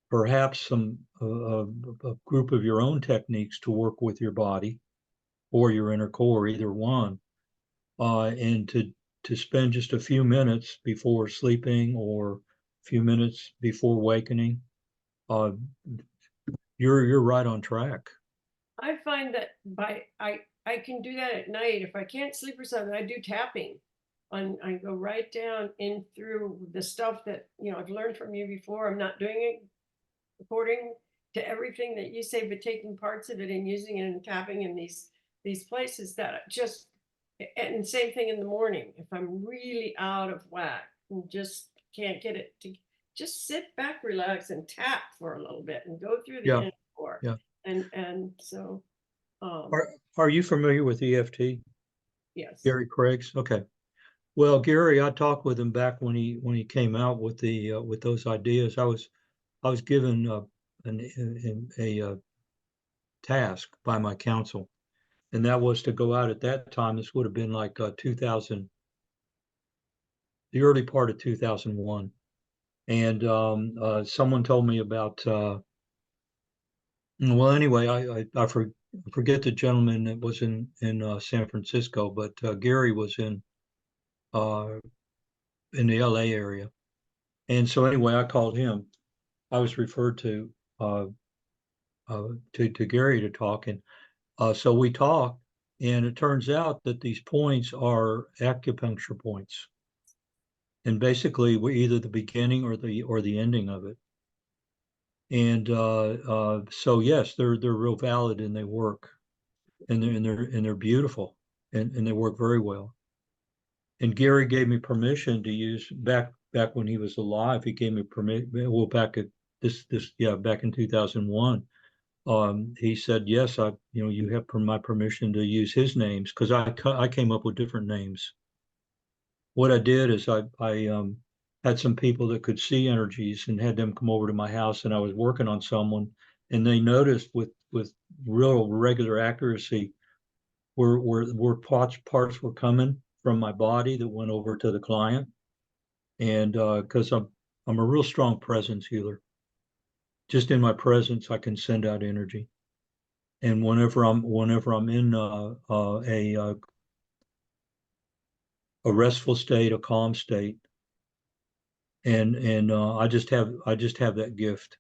perhaps a group of your own techniques to work with your body or your inner core, either one, and to spend just a few minutes before sleeping or a few minutes before awakening, uh, you're right on track. I find that I can do that at night. If I can't sleep or something, I do tapping. I go right down in through the stuff that, I've learned from you before. I'm not doing it according to everything that you say, but taking parts of it and using it and tapping in these places that just, and same thing in the morning. If I'm really out of whack and just can't get it to, just sit back, relax, and tap for a little bit and go through the Yeah, end core. yeah. And so, Are you familiar with EFT? yes. Gary Craig's? Okay. Well, Gary, I talked with him back when he came out with the with those ideas. I was given a task by my counsel, and that was to go out at that time. This would have been like 2000, the early part of 2001, and someone told me about. Well, anyway, I forget the gentleman that was in San Francisco, but Gary was uh, in the LA area. And so anyway, I called him. I was referred to Gary to talk, and so we talked. And it turns out that these points are acupuncture points, and basically we're either the beginning or the ending of it. And so yes, they're real valid and they work, and they're beautiful, and they work very well. And Gary gave me permission to use back when he was alive. He gave me permission. Well, back at back in 2001. He said, yes, you have my permission to use his names, because I came up with different names. What I did is I had some people that could see energies and had them come over to my house, and I was working on someone, and they noticed with real regular accuracy where parts were coming from my body that went over to the client. And because I'm a real strong presence healer. Just in my presence, I can send out energy. And whenever I'm in a restful state, a calm state, and I just have that gift.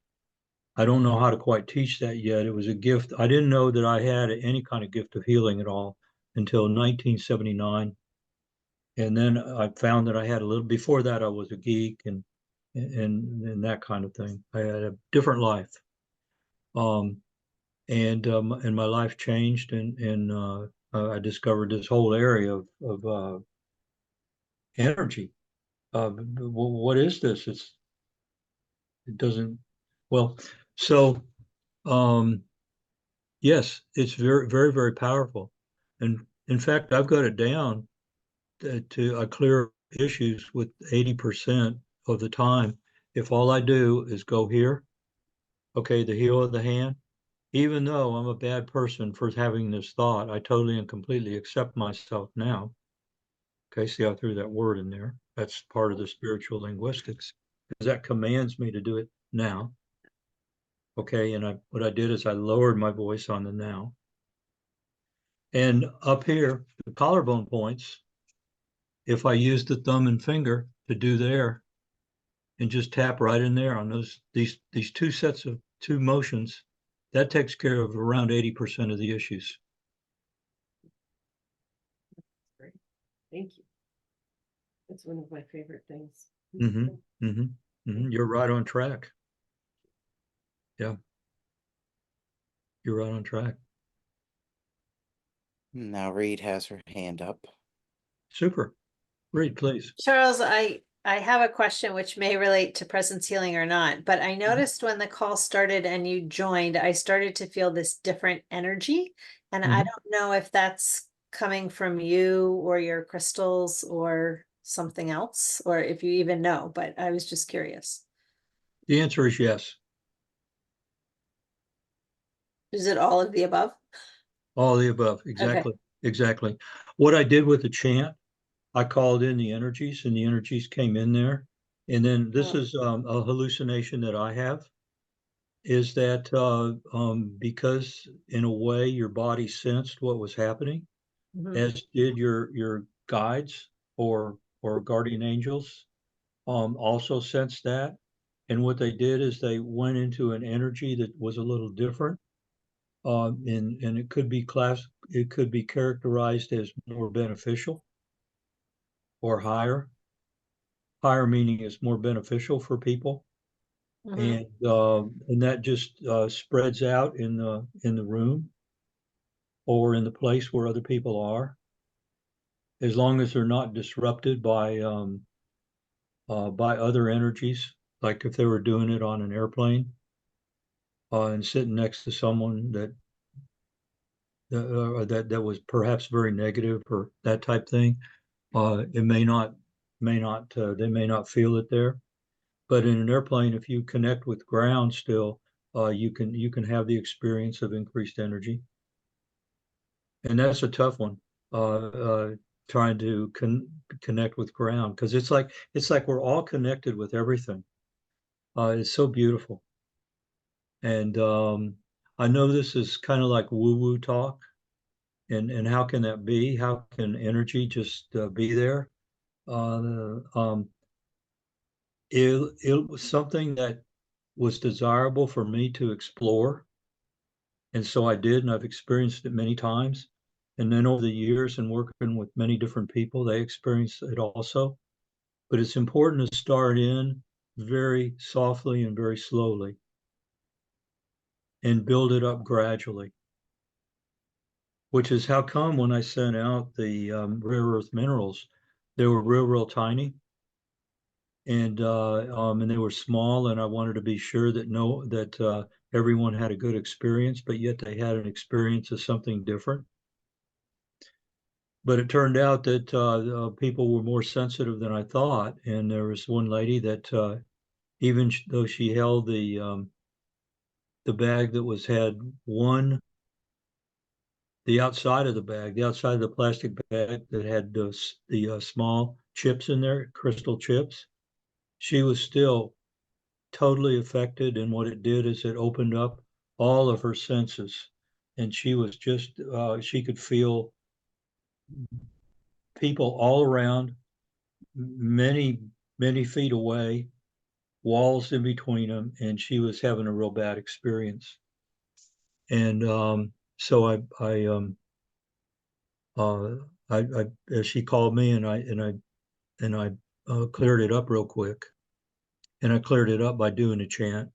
I don't know how to quite teach that yet. It was a gift. I didn't know that I had any kind of gift of healing at all until 1979. And then I found that I had a little. Before that, I was a geek and that kind of thing. I had a different life, and my life changed, and I discovered this whole area of energy. What is this? It doesn't. Well, so yes, it's very very very powerful, and in fact, I've got it down to I clear issues with 80% of the time. If all I do is go here, okay, the heel of the hand, even though I'm a bad person for having this thought, I totally and completely accept myself now. Okay, see, I threw that word in there. That's part of the spiritual linguistics, because that commands me to do it now. Okay, and what I did is I lowered my voice on the now. And up here, the collarbone points, if I use the thumb and finger to do there, and just tap right in there on these two sets of two motions, that takes care of around 80% of the issues. Great. Thank you. That's one of my favorite things. You're right on track. Yeah. You're right on track. Now Reed has her hand up. Super. Read, please. Charles, I have a question which may relate to presence healing or not, but I noticed when the call started and you joined, I started to feel this different energy. And I don't know if that's coming from you or your crystals or something else, or if you even know, but I was just curious. The answer is yes. Is it all of the above? All of the above. Exactly. Exactly. What I did with the chant, I called in the energies, and the energies came in there. And then this is a hallucination that I have, is that because in a way your body sensed what was happening, as did your guides or guardian angels, also sensed that, And what they did is they went into an energy that was a little different. And it could be it could be characterized as more beneficial or higher. Higher meaning is more beneficial for people. Mhm. And that just spreads out in the room or in the place where other people are, as long as they're not disrupted by other energies, like if they were doing it on an airplane and sitting next to someone that was perhaps very negative or that type thing. It may not they may not feel it there. But in an airplane, if you connect with ground still, you can have the experience of increased energy. And that's a tough one. Trying to connect with ground, because it's like we're all connected with everything. It's so beautiful. And I know this is kind of like woo-woo talk, and how can that be? How can energy just be there? Uh, um, it was something that was desirable for me to explore, and so I did, and I've experienced it many times. And then over the years and working with many different people, they experience it also. But it's important to start in very softly and very slowly and build it up gradually, which is how come when I sent out the rare earth minerals, they were real tiny, and they were small, and I wanted to be sure that everyone had a good experience, but yet they had an experience of something different. But it turned out that people were more sensitive than I thought, and there was one lady that even though she held the bag that had the outside of the bag, the outside of the plastic bag that had the small chips in there, crystal chips, she was still totally affected. And what it did is it opened up all of her senses. And she was just, she could feel people all around, many, many feet away, walls in between them. And she was having a real bad experience. And so uh, she called me, and I cleared it up real quick. And I cleared it up by doing a chant,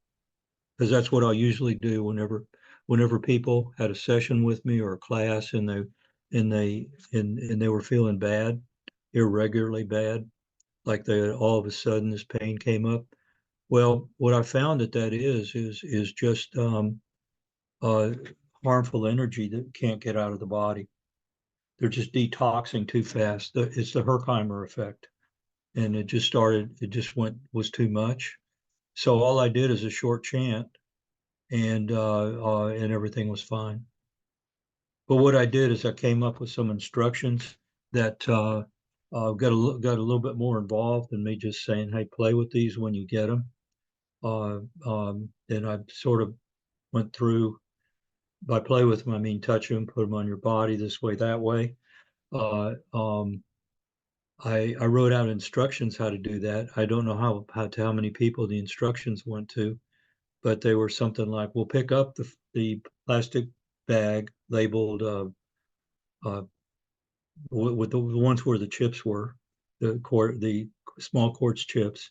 because that's what I usually do whenever people had a session with me or a class, and they were feeling bad, irregularly bad, like they all of a sudden this pain came up. Well, what I found that is just uh, harmful energy that can't get out of the body. They're just detoxing too fast. It's the Herkheimer effect, and it just was too much. So all I did is a short chant, and everything was fine. But what I did is I came up with some instructions that got a little bit more involved than me just saying, "Hey, play with these when you get them." And I sort of went through, by play with them, I mean touch them, put them on your body this way, that way. Uh, um, I wrote out instructions how to do that. I don't know how many people the instructions went to, but they were something like, we'll pick up the plastic bag labeled uh, with the ones where the chips were, the small quartz chips,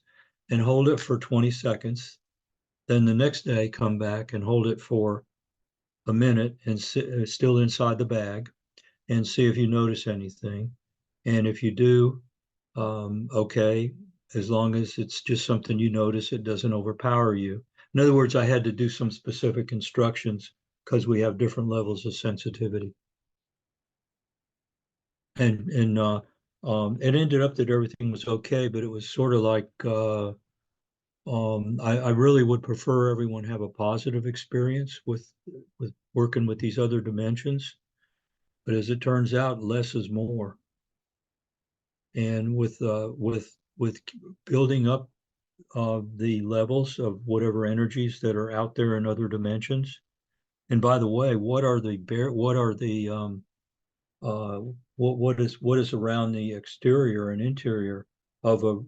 and hold it for 20 seconds. Then the next day, come back and hold it for a minute and still inside the bag, and see if you notice anything. And if you do, okay, as long as it's just something you notice, it doesn't overpower you. In other words, I had to do some specific instructions because we have different levels of sensitivity. And it ended up that everything was okay, but it was sort of like I really would prefer everyone have a positive experience with working with these other dimensions. But as it turns out, less is more. And with building up the levels of whatever energies that are out there in other dimensions. And by the way, uh, what is around the exterior and interior of a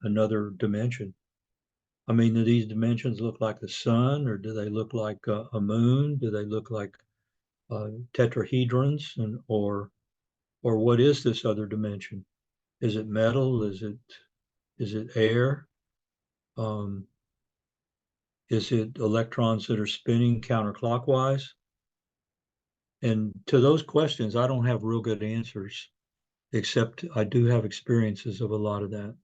another dimension? I mean, do these dimensions look like the sun, or do they look like a moon? Do they look like tetrahedrons, or what is this other dimension? Is it metal? Is it air? Is it electrons that are spinning counterclockwise? And to those questions, I don't have real good answers, except I do have experiences of a lot of that.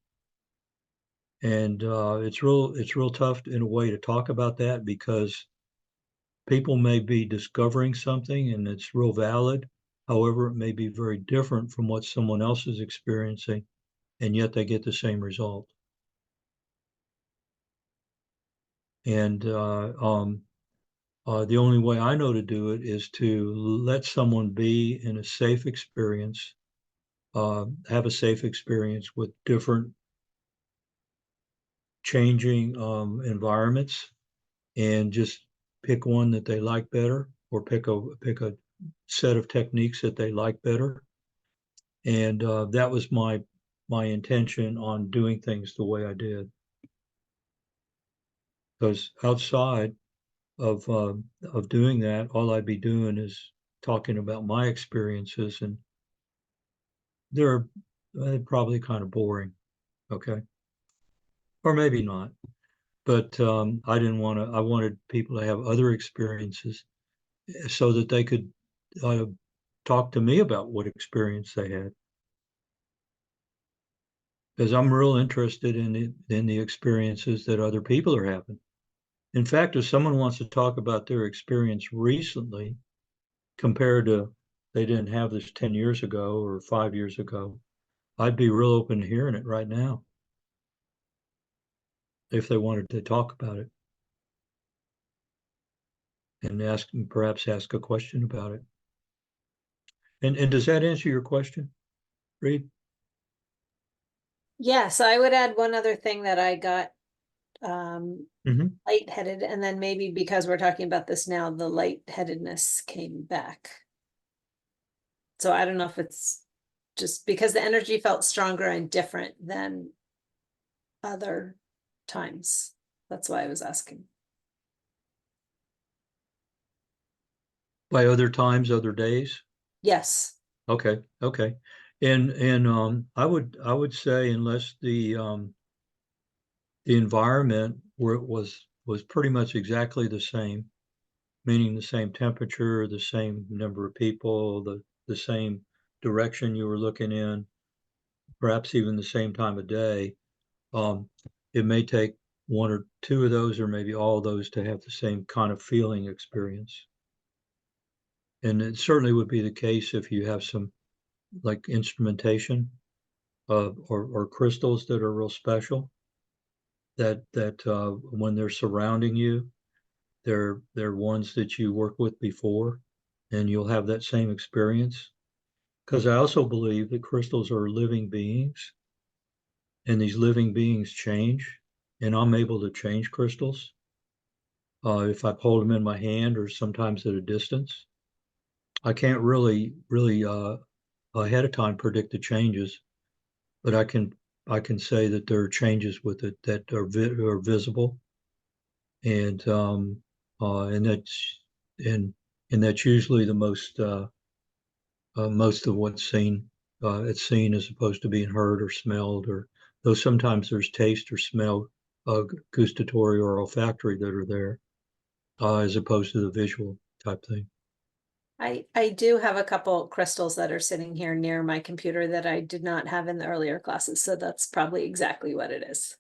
And it's real tough in a way to talk about that, because people may be discovering something and it's real valid. However, it may be very different from what someone else is experiencing, and yet they get the same result. And the only way I know to do it is to let someone be in a safe experience, have a safe experience with different changing environments, and just pick one that they like better, or pick a set of techniques that they like better. And that was my intention on doing things the way I did. Because outside of doing that, all I'd be doing is talking about my experiences, and they're probably kind of boring. Okay, or maybe not. But I didn't want to. I wanted people to have other experiences, so that they could talk to me about what experience they had. Because I'm real interested in the experiences that other people are having. In fact, if someone wants to talk about their experience recently, compared to they didn't have this 10 years ago or 5 years ago, I'd be real open to hearing it right now, if they wanted to talk about it, and perhaps ask a question about it. And does that answer your question, Reed? Yes, I would add one other thing that I got Mhm. lightheaded, and then maybe because we're talking about this now, the lightheadedness came back. So I don't know if it's just because the energy felt stronger and different than other times. That's why I was asking. By other times, other days? Yes. Okay, okay. And I would say, unless the environment where it was pretty much exactly the same, meaning the same temperature, the same number of people, the same direction you were looking in, perhaps even the same time of day, it may take one or two of those, or maybe all of those, to have the same kind of feeling experience. And it certainly would be the case if you have some, like, instrumentation or crystals that are real special, that when they're surrounding you, they're ones that you worked with before, and you'll have that same experience. Because I also believe that crystals are living beings, and these living beings change, and I'm able to change crystals if I hold them in my hand, or sometimes at a distance. I can't really ahead of time predict the changes, but I can say that there are changes with it that are visible, and and that's usually the most of what's seen. It's seen as opposed to being heard or smelled, or though sometimes there's taste or smell, gustatory or olfactory, that are there, as opposed to the visual type thing. I do have a couple crystals that are sitting here near my computer that I did not have in the earlier classes, so that's probably exactly what it is.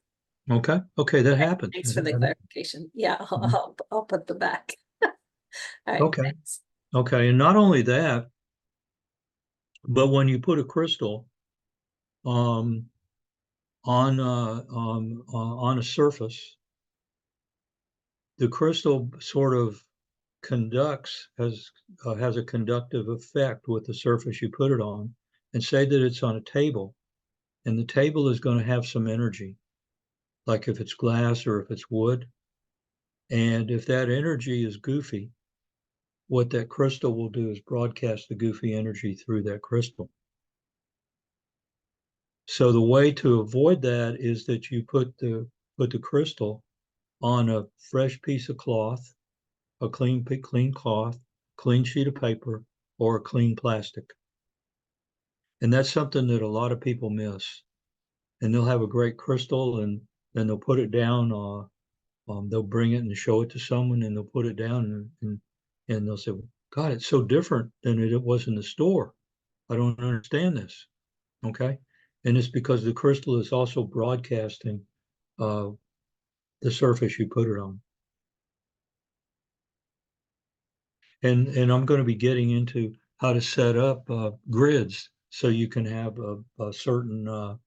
Okay, okay, that happens. Thanks for the clarification. Yeah, Mhm. I'll put them back. All right, Okay, thanks. okay, and not only that, but when you put a crystal um, on a surface, the crystal sort of has a conductive effect with the surface you put it on. And say that it's on a table, and the table is going to have some energy, like if it's glass or if it's wood. And if that energy is goofy, what that crystal will do is broadcast the goofy energy through that crystal. So the way to avoid that is that you put the crystal on a fresh piece of cloth, a clean cloth, clean sheet of paper, or a clean plastic. And that's something that a lot of people miss. And they'll have a great crystal, and then they'll put it down. They'll bring it and show it to someone, and they'll put it down, and they'll say, God, it's so different than it was in the store. I don't understand this. Okay. And it's because the crystal is also broadcasting the surface you put it on. And I'm going to be getting into how to set up grids so you can have a certain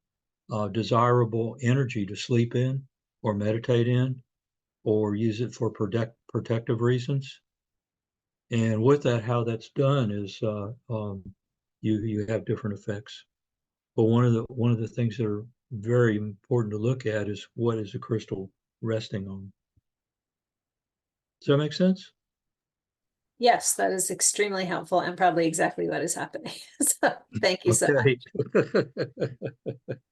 desirable energy to sleep in or meditate in or use it for protective reasons. And with that, how that's done is you have different effects. But one of the things that are very important to look at is what is the crystal resting on. Does that make sense? Yes, that is extremely helpful and probably exactly what is happening. So thank you so much. Okay.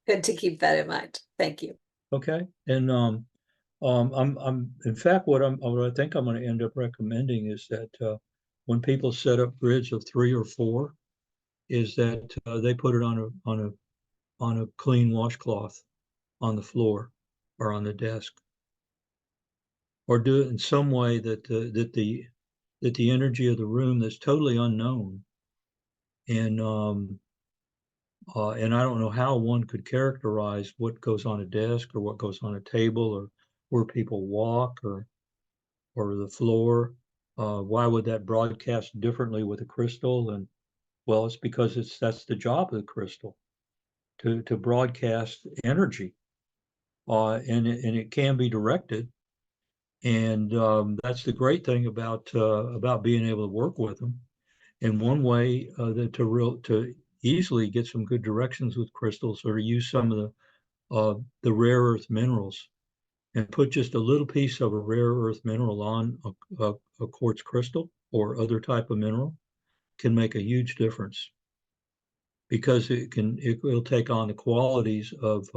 Good to keep that in mind. Thank you. Okay. And I'm in fact what I think I'm going to end up recommending is that when people set up grids of 3 or 4, is that they put it on a clean washcloth on the floor or on the desk, or do it in some way that the energy of the room that's totally unknown, and I don't know how one could characterize what goes on a desk or what goes on a table or where people walk or the floor. Why would that broadcast differently with a crystal? And well, it's because that's the job of the crystal to broadcast energy, and it can be directed. And that's the great thing about being able to work with them. And one way that to easily get some good directions with crystals or to use some of the rare earth minerals and put just a little piece of a rare earth mineral on a quartz crystal or other type of mineral can make a huge difference, because it will take on the qualities of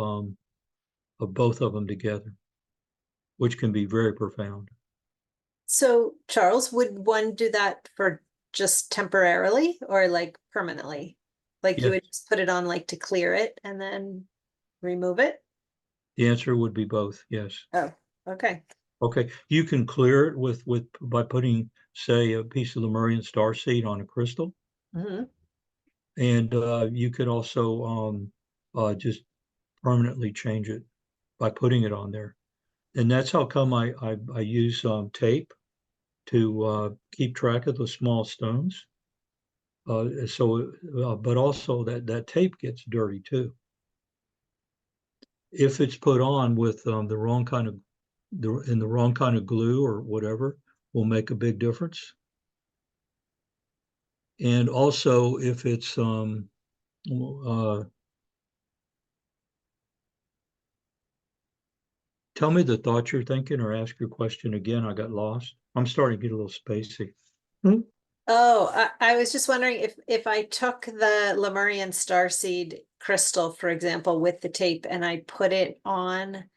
both of them together, which can be very profound. So Charles, would one do that for just temporarily or like permanently? Like you Yes. would just put it on like to clear it and then remove it? The answer would be both. Yes. Oh, okay. Okay. You can clear it with by putting, say, a piece of Lemurian starseed on a crystal, Mhm. and you could also just permanently change it by putting it on there. And that's how come I use tape to keep track of the small stones. But also that tape gets dirty too. If it's put on with the wrong kind of the wrong kind of glue or whatever, will make a big difference. And also if it's tell me the thought you're thinking, or ask your question again. I got lost. I'm starting to get a little spacey. Oh, I was just wondering if I took the Lemurian starseed crystal, for example, with the tape and I put it on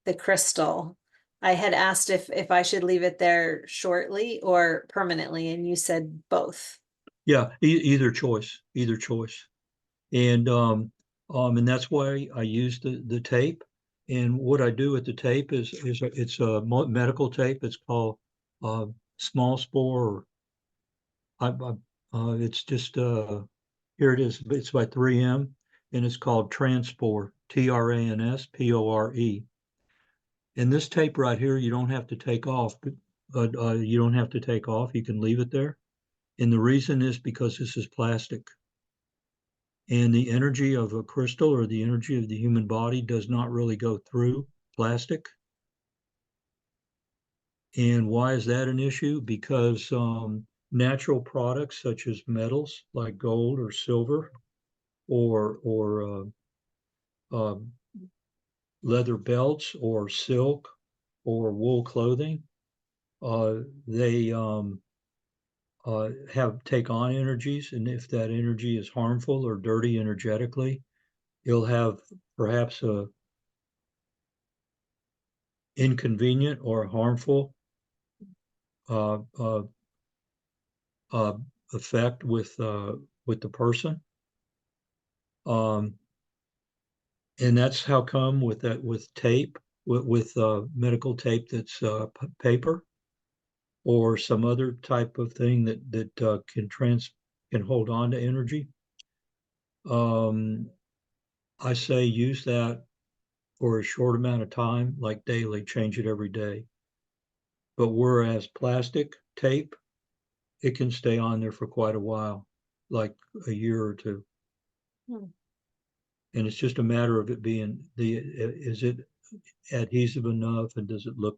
the crystal, I had asked if I should leave it there shortly or permanently, and you said both. Yeah, either choice, either choice. And that's why I use the tape. And what I do with the tape is it's a medical tape. It's called small spore. It's just here it is. It's by 3M, and it's called Transpore, TRANSPORE. And this tape right here, you don't have to take off, but you don't have to take off. You can leave it there. And the reason is because this is plastic. And the energy of a crystal or the energy of the human body does not really go through plastic. And why is that an issue? Because natural products such as metals like gold or silver or leather belts or silk or wool clothing, they take on energies, and if that energy is harmful or dirty energetically, you'll have perhaps inconvenient or harmful uh, uh, uh, effect with the person. And that's how come with that, with tape, with medical tape that's paper, or some other type of thing that can hold on to energy. I say use that for a short amount of time, like daily, change it every day. But whereas plastic tape, it can stay on there for quite a while, like a year or two. Hmm. And it's just a matter of it being is it adhesive enough, and does it look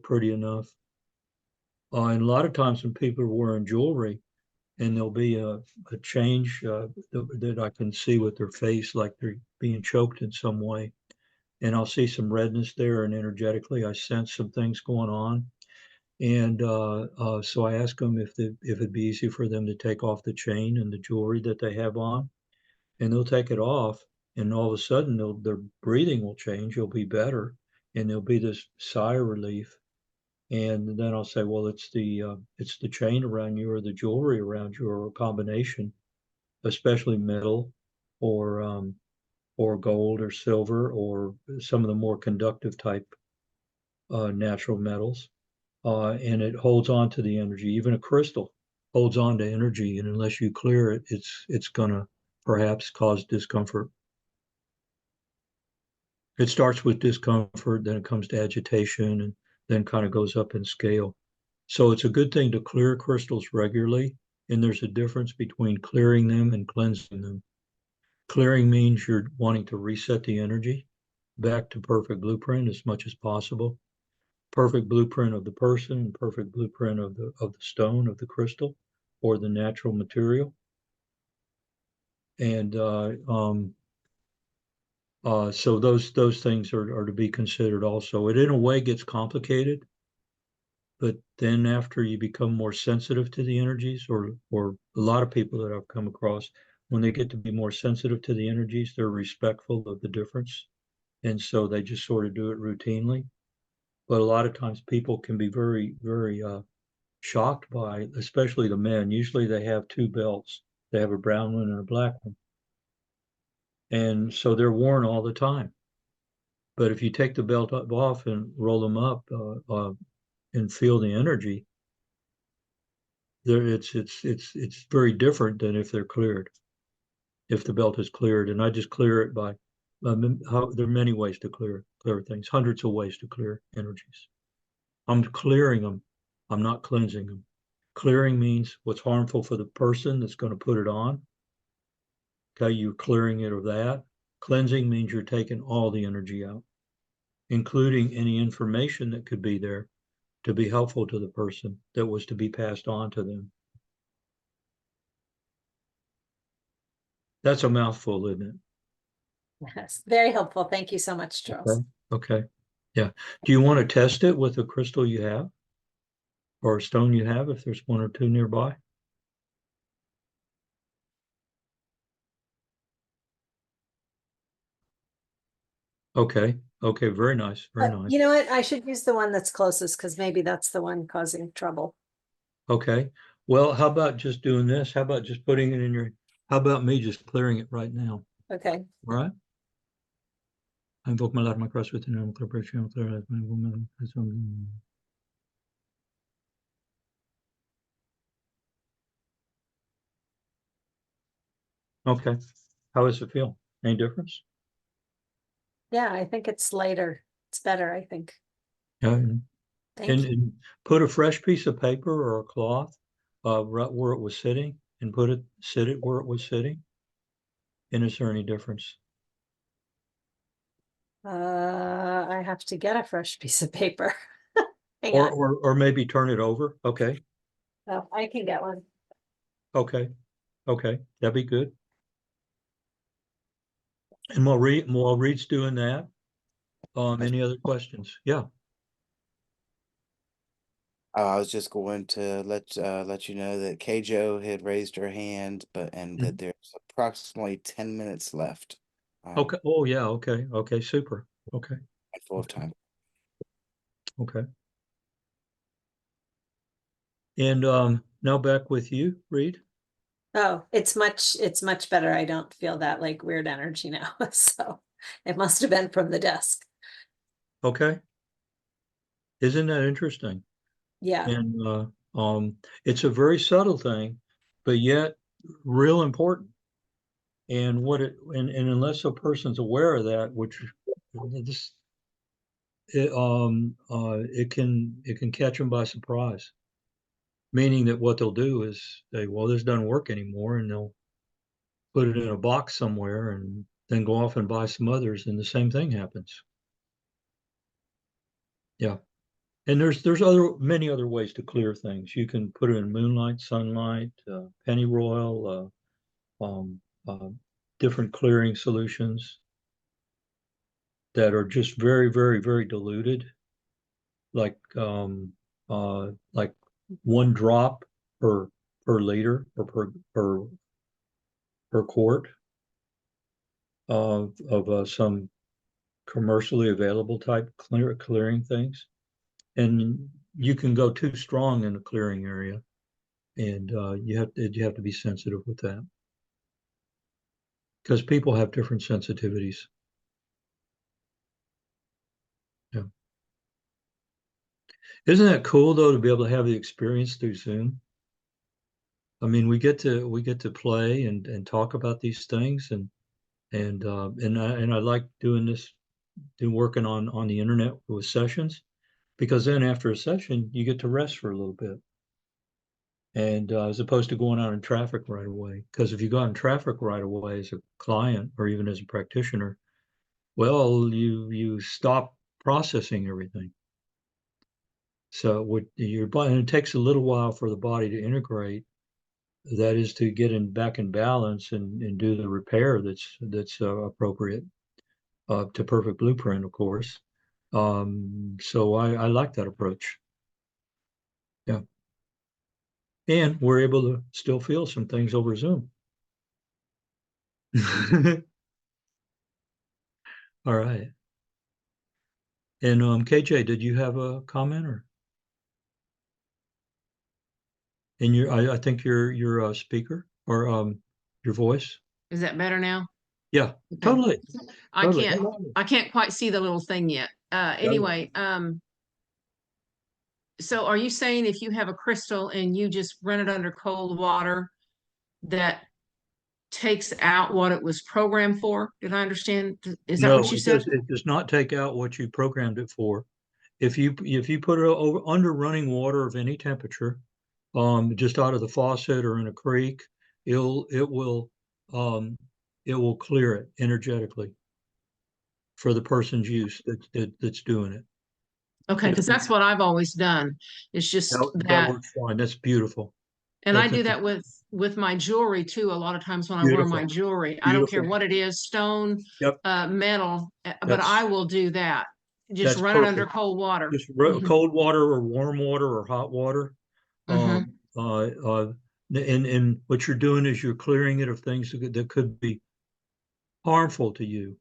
pretty enough? And a lot of times when people are wearing jewelry, and there'll be a change that I can see with their face, like they're being choked in some way. And I'll see some redness there, and energetically I sense some things going on. And so I ask them if it'd be easy for them to take off the chain and the jewelry that they have on, and they'll take it off, and all of a sudden their breathing will change. It'll be better, and there'll be this sigh of relief. And then I'll say, well, it's the chain around you or the jewelry around you, or a combination, especially metal or gold or silver or some of the more conductive type natural metals. And it holds on to the energy. Even a crystal holds on to energy, and unless you clear it, it's gonna perhaps cause discomfort. It starts with discomfort, then it comes to agitation, and then kind of goes up in scale. So it's a good thing to clear crystals regularly, and there's a difference between clearing them and cleansing them. Clearing means you're wanting to reset the energy back to perfect blueprint as much as possible. Perfect blueprint of the person, and perfect blueprint of the stone, of the crystal, or the natural material. And so those things are to be considered also. It in a way gets complicated, but then after you become more sensitive to the energies, or a lot of people that I've come across, when they get to be more sensitive to the energies, they're respectful of the difference, and so they just sort of do it routinely. But a lot of times people can be very, very shocked by, especially the men. Usually they have two belts. They have a brown one and a black one. And so they're worn all the time. But if you take the belt off and roll them up and feel the energy, it's very different than if they're cleared. If the belt is cleared, and I just clear it by there are many ways to clear things, hundreds of ways to clear energies. I'm clearing them. I'm not cleansing them. Clearing means what's harmful for the person that's going to put it on. Okay, you're clearing it of that. Cleansing means you're taking all the energy out, including any information that could be there to be helpful to the person that was to be passed on to them. That's a mouthful, isn't it? Yes, very helpful. Thank you so much, Charles. Okay. Yeah. Do you want to test it with a crystal you have, or a stone you have, if there's one or two nearby? Okay. Okay. Very nice. Very nice. You know what? I should use the one that's closest, because maybe that's the one causing trouble. Okay. Well, how about just doing this? How about just putting it in your, how about me just clearing it right now? Okay. All right. I invoke my life, my cross within him, corporation, clear life, my woman. Okay. How does it feel? Any difference? Yeah, I think it's lighter. It's better, I think. Yeah. Thank you. And put a fresh piece of paper or a cloth right where it was sitting, and sit it where it was sitting. And is there any difference? I have to get a fresh piece of paper. Hang Or, on. or maybe turn it over? Okay. Oh, I can get one. Okay. Okay. That'd be good. And while Reed's doing that, any other questions? Yeah. I was just going to let you know that Kjo had raised her hand, and that there's approximately 10 minutes left. Okay. Oh, yeah. Okay. Okay. Super. Okay. Full of time. Okay. And now back with you, Reed. Oh, it's much better. I don't feel that like weird energy now. So it must have been from the desk. Okay. Isn't that interesting? Yeah. And it's a very subtle thing, but yet real important. And and unless a person's aware of that, which this it can catch them by surprise. Meaning that what they'll do is say, well, this doesn't work anymore, and they'll put it in a box somewhere and then go off and buy some others, and the same thing happens. Yeah. And there's many other ways to clear things. You can put it in moonlight, sunlight, pennyroyal, um, uh, different clearing solutions that are just very, very, very diluted, like like 1 drop per liter or per quart of some commercially available type clearing things. And you can go too strong in the clearing area, and you have to be sensitive with that because people have different sensitivities. Yeah. Isn't that cool though to be able to have the experience through Zoom? I mean, we get to play and talk about these things, and I like doing this, working on the internet with sessions, because then after a session you get to rest for a little bit. And as opposed to going out in traffic right away. Because if you go out in traffic right away as a client or even as a practitioner, well, you stop processing everything. So what your body, and it takes a little while for the body to integrate. That is to get back in balance and do the repair that's appropriate to perfect blueprint, of course. So I like that approach. Yeah. And we're able to still feel some things over Zoom. All right. And KJ, did you have a comment or? And I think you're a speaker or your voice. Is that better now? Yeah, Okay. totally. I Totally. can't quite see the little thing yet. Anyway, so are you saying if you have a crystal and you just run it under cold water, that takes out what it was programmed for? Did I understand? Is that No, what you said? it does not take out what you programmed it for. If you put it under running water of any temperature, just out of the faucet or in a creek, it will clear it energetically for the person's use that's doing it. Okay, because that's what I've always done. It's just That that, works fine. That's beautiful. and I That's do that with my jewelry too. A lot of times when I wear my beautiful. jewelry, I don't care Beautiful. what it is, stone, Yep. metal, but That's I will do that. Just that's run it under perfect. cold water. Just Mhm, cold water or warm water or hot water. mhm, And what you're doing is you're clearing it of things that could be harmful to you.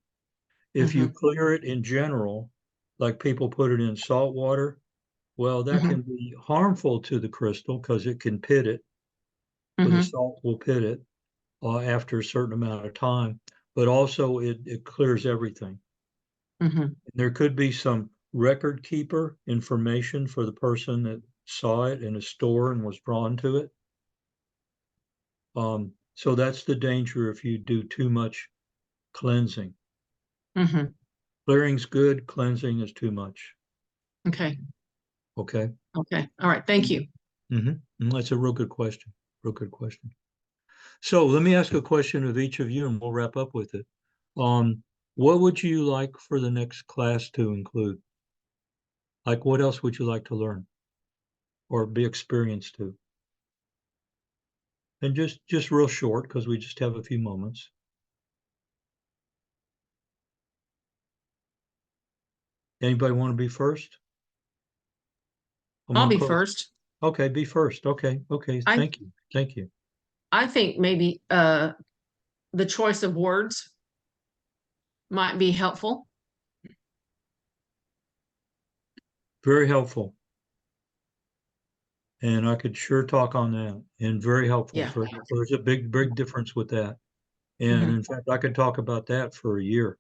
If you mhm, clear it in general, like people put it in salt water, well, that mhm, can be harmful to the crystal because it can pit it, or the mhm, salt will pit it after a certain amount of time. But also, it clears everything. mhm. There could be some record keeper information for the person that saw it in a store and was drawn to it. So that's the danger if you do too much cleansing. Mhm. Clearing's good, cleansing is too much. Okay, Okay. okay. All right, thank you. That's a real good question. Real good question. So let me ask a question of each of you and we'll wrap up with it. What would you like for the next class to include? Like what else would you like to learn or be experienced to? And just real short because we just have a few moments. Anybody want to be first? I'm I'll gonna be close. first. Okay, be first. Okay, okay. I Thank you. Thank you. I think maybe the choice of words might be helpful. very helpful. And I could sure talk on that, and very helpful Yeah. there's a big difference with that. And Mhm. in fact, I could talk about that for a year.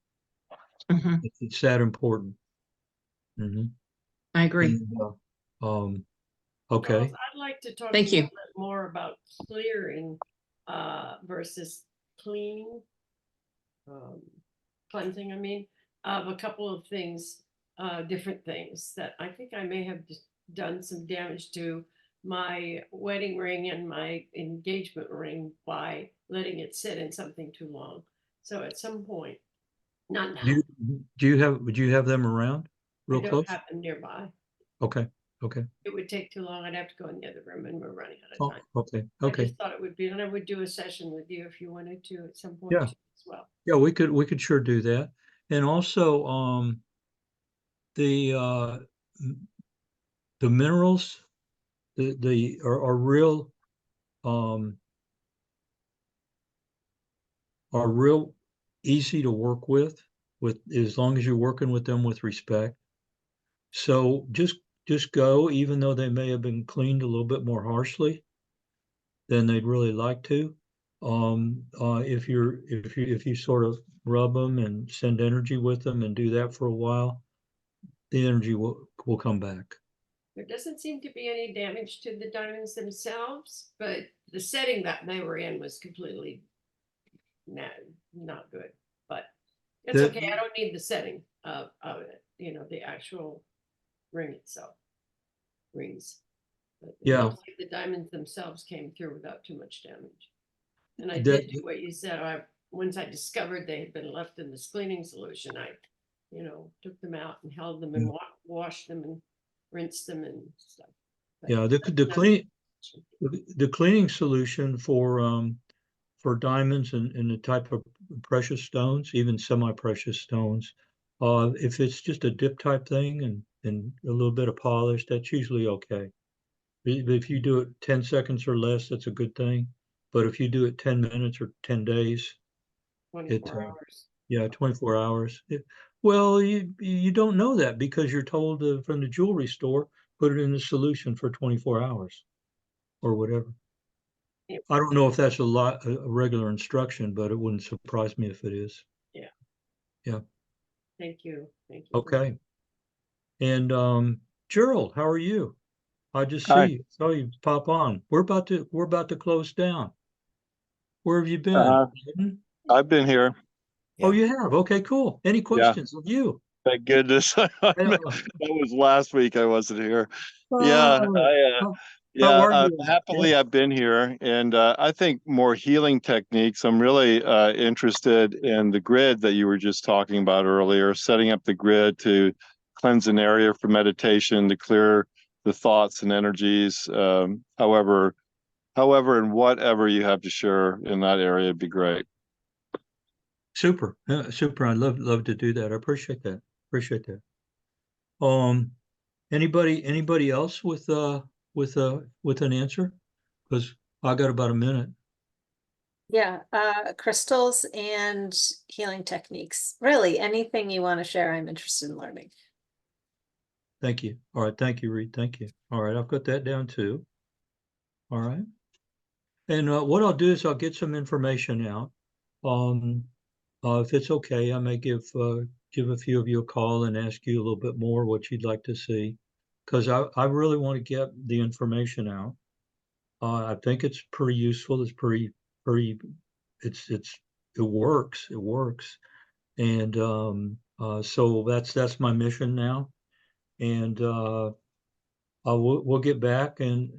Mhm. It's that important. Mhm. I agree. And, Charles, okay, I'd like to talk a Thank you. little bit more about clearing versus cleaning. Cleansing, I mean, of a couple of things, different things that I think I may have just done some damage to my wedding ring and my engagement ring by letting it sit in something too long. So at some point, not now, would you have them around I real don't close? have them nearby. Okay, okay. It would take too long. I'd have to go in the other room and we're running out of Oh, time. okay, I okay. just thought it would be, and I would do a session with you if you wanted to at some point Yeah. too, as well. Yeah, we could sure do that. And also, the, the minerals, the are real, um, are real easy to work with as long as you're working with them with respect. So just go, even though they may have been cleaned a little bit more harshly than they'd really like to. If you sort of rub them and send energy with them and do that for a while, the energy will come back. There doesn't seem to be any damage to the diamonds themselves, but the setting that they were in was completely not good. But it's The- okay. I don't need the setting of it, the actual ring itself, rings. But Yeah. mostly the diamonds themselves came through without too much damage. And I That- did do what you said. Once I discovered they had been left in this cleaning solution, I took them out and held them and washed them and rinsed them and stuff. But Yeah, the cleaning solution for diamonds and the type of precious stones, even semi-precious stones, if it's just a dip type thing and a little bit of polish, that's usually okay. If you do it 10 seconds or less, that's a good thing. But if you do it 10 minutes or 10 days, 24 hours. yeah, 24 hours. Well, you don't know that because you're told from the jewelry store, put it in the solution for 24 hours or whatever. Yeah. I don't know if that's a regular instruction, but it wouldn't surprise me if it is. Yeah. Yeah. Thank you. Thank you. Okay. And Gerald, how are you? I just Hi. saw you pop on. We're about to close down. Where have you been? Brighton? I've been here. Oh, Yeah. you have? Okay, cool. Any questions of you? Thank goodness. That was last week I wasn't here. Yeah, How are you? happily I've been here, and I think more healing techniques. I'm really interested in the grid that you were just talking about earlier, setting up the grid to cleanse an area for meditation, to clear the thoughts and energies. However, and whatever you have to share in that area would be great. Super, super. I'd love to do that. I appreciate that. Appreciate that. Anybody else with an answer? Because I got about a minute. Yeah, crystals and healing techniques. Really, anything you want to share, I'm interested in learning. Thank you. All right, thank you, Reed. Thank you. All right, I've got that down too. All right. And what I'll do is I'll get some information out. If it's okay, I may give a few of you a call and ask you a little bit more what you'd like to see, because I really want to get the information out. I think it's pretty useful. It's pretty it works. It works. And so that's my mission now. And we'll get back and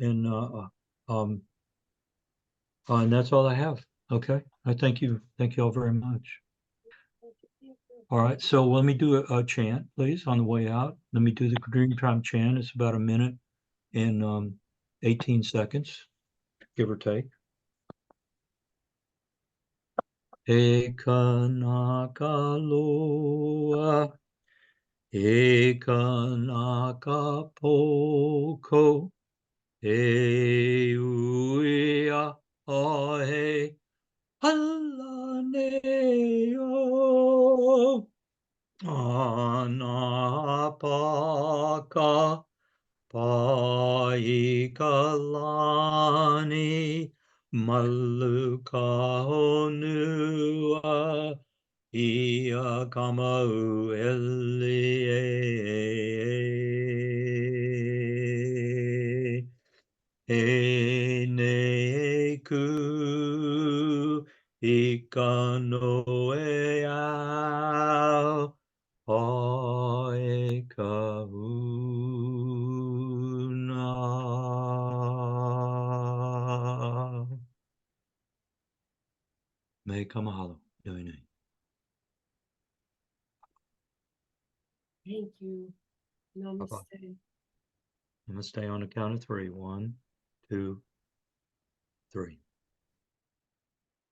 that's all I have. Okay. I thank you. Thank you all very much. All right. So let me do a chant, please, on the way out. Let me do the Dreamtime chant. It's about a minute and 18 seconds, give or take. Ekanakaloa, Ekanakapoko, Euia ahe, Halaneo, Anapaka, Ani Malukahonua Ia Kamau Elie E Neku Ikanoe Ao Oe Kahuna. May kamahalo. Nui nui. Thank you. Namaste. I'm gonna stay on the count of three. 1, 2, 3.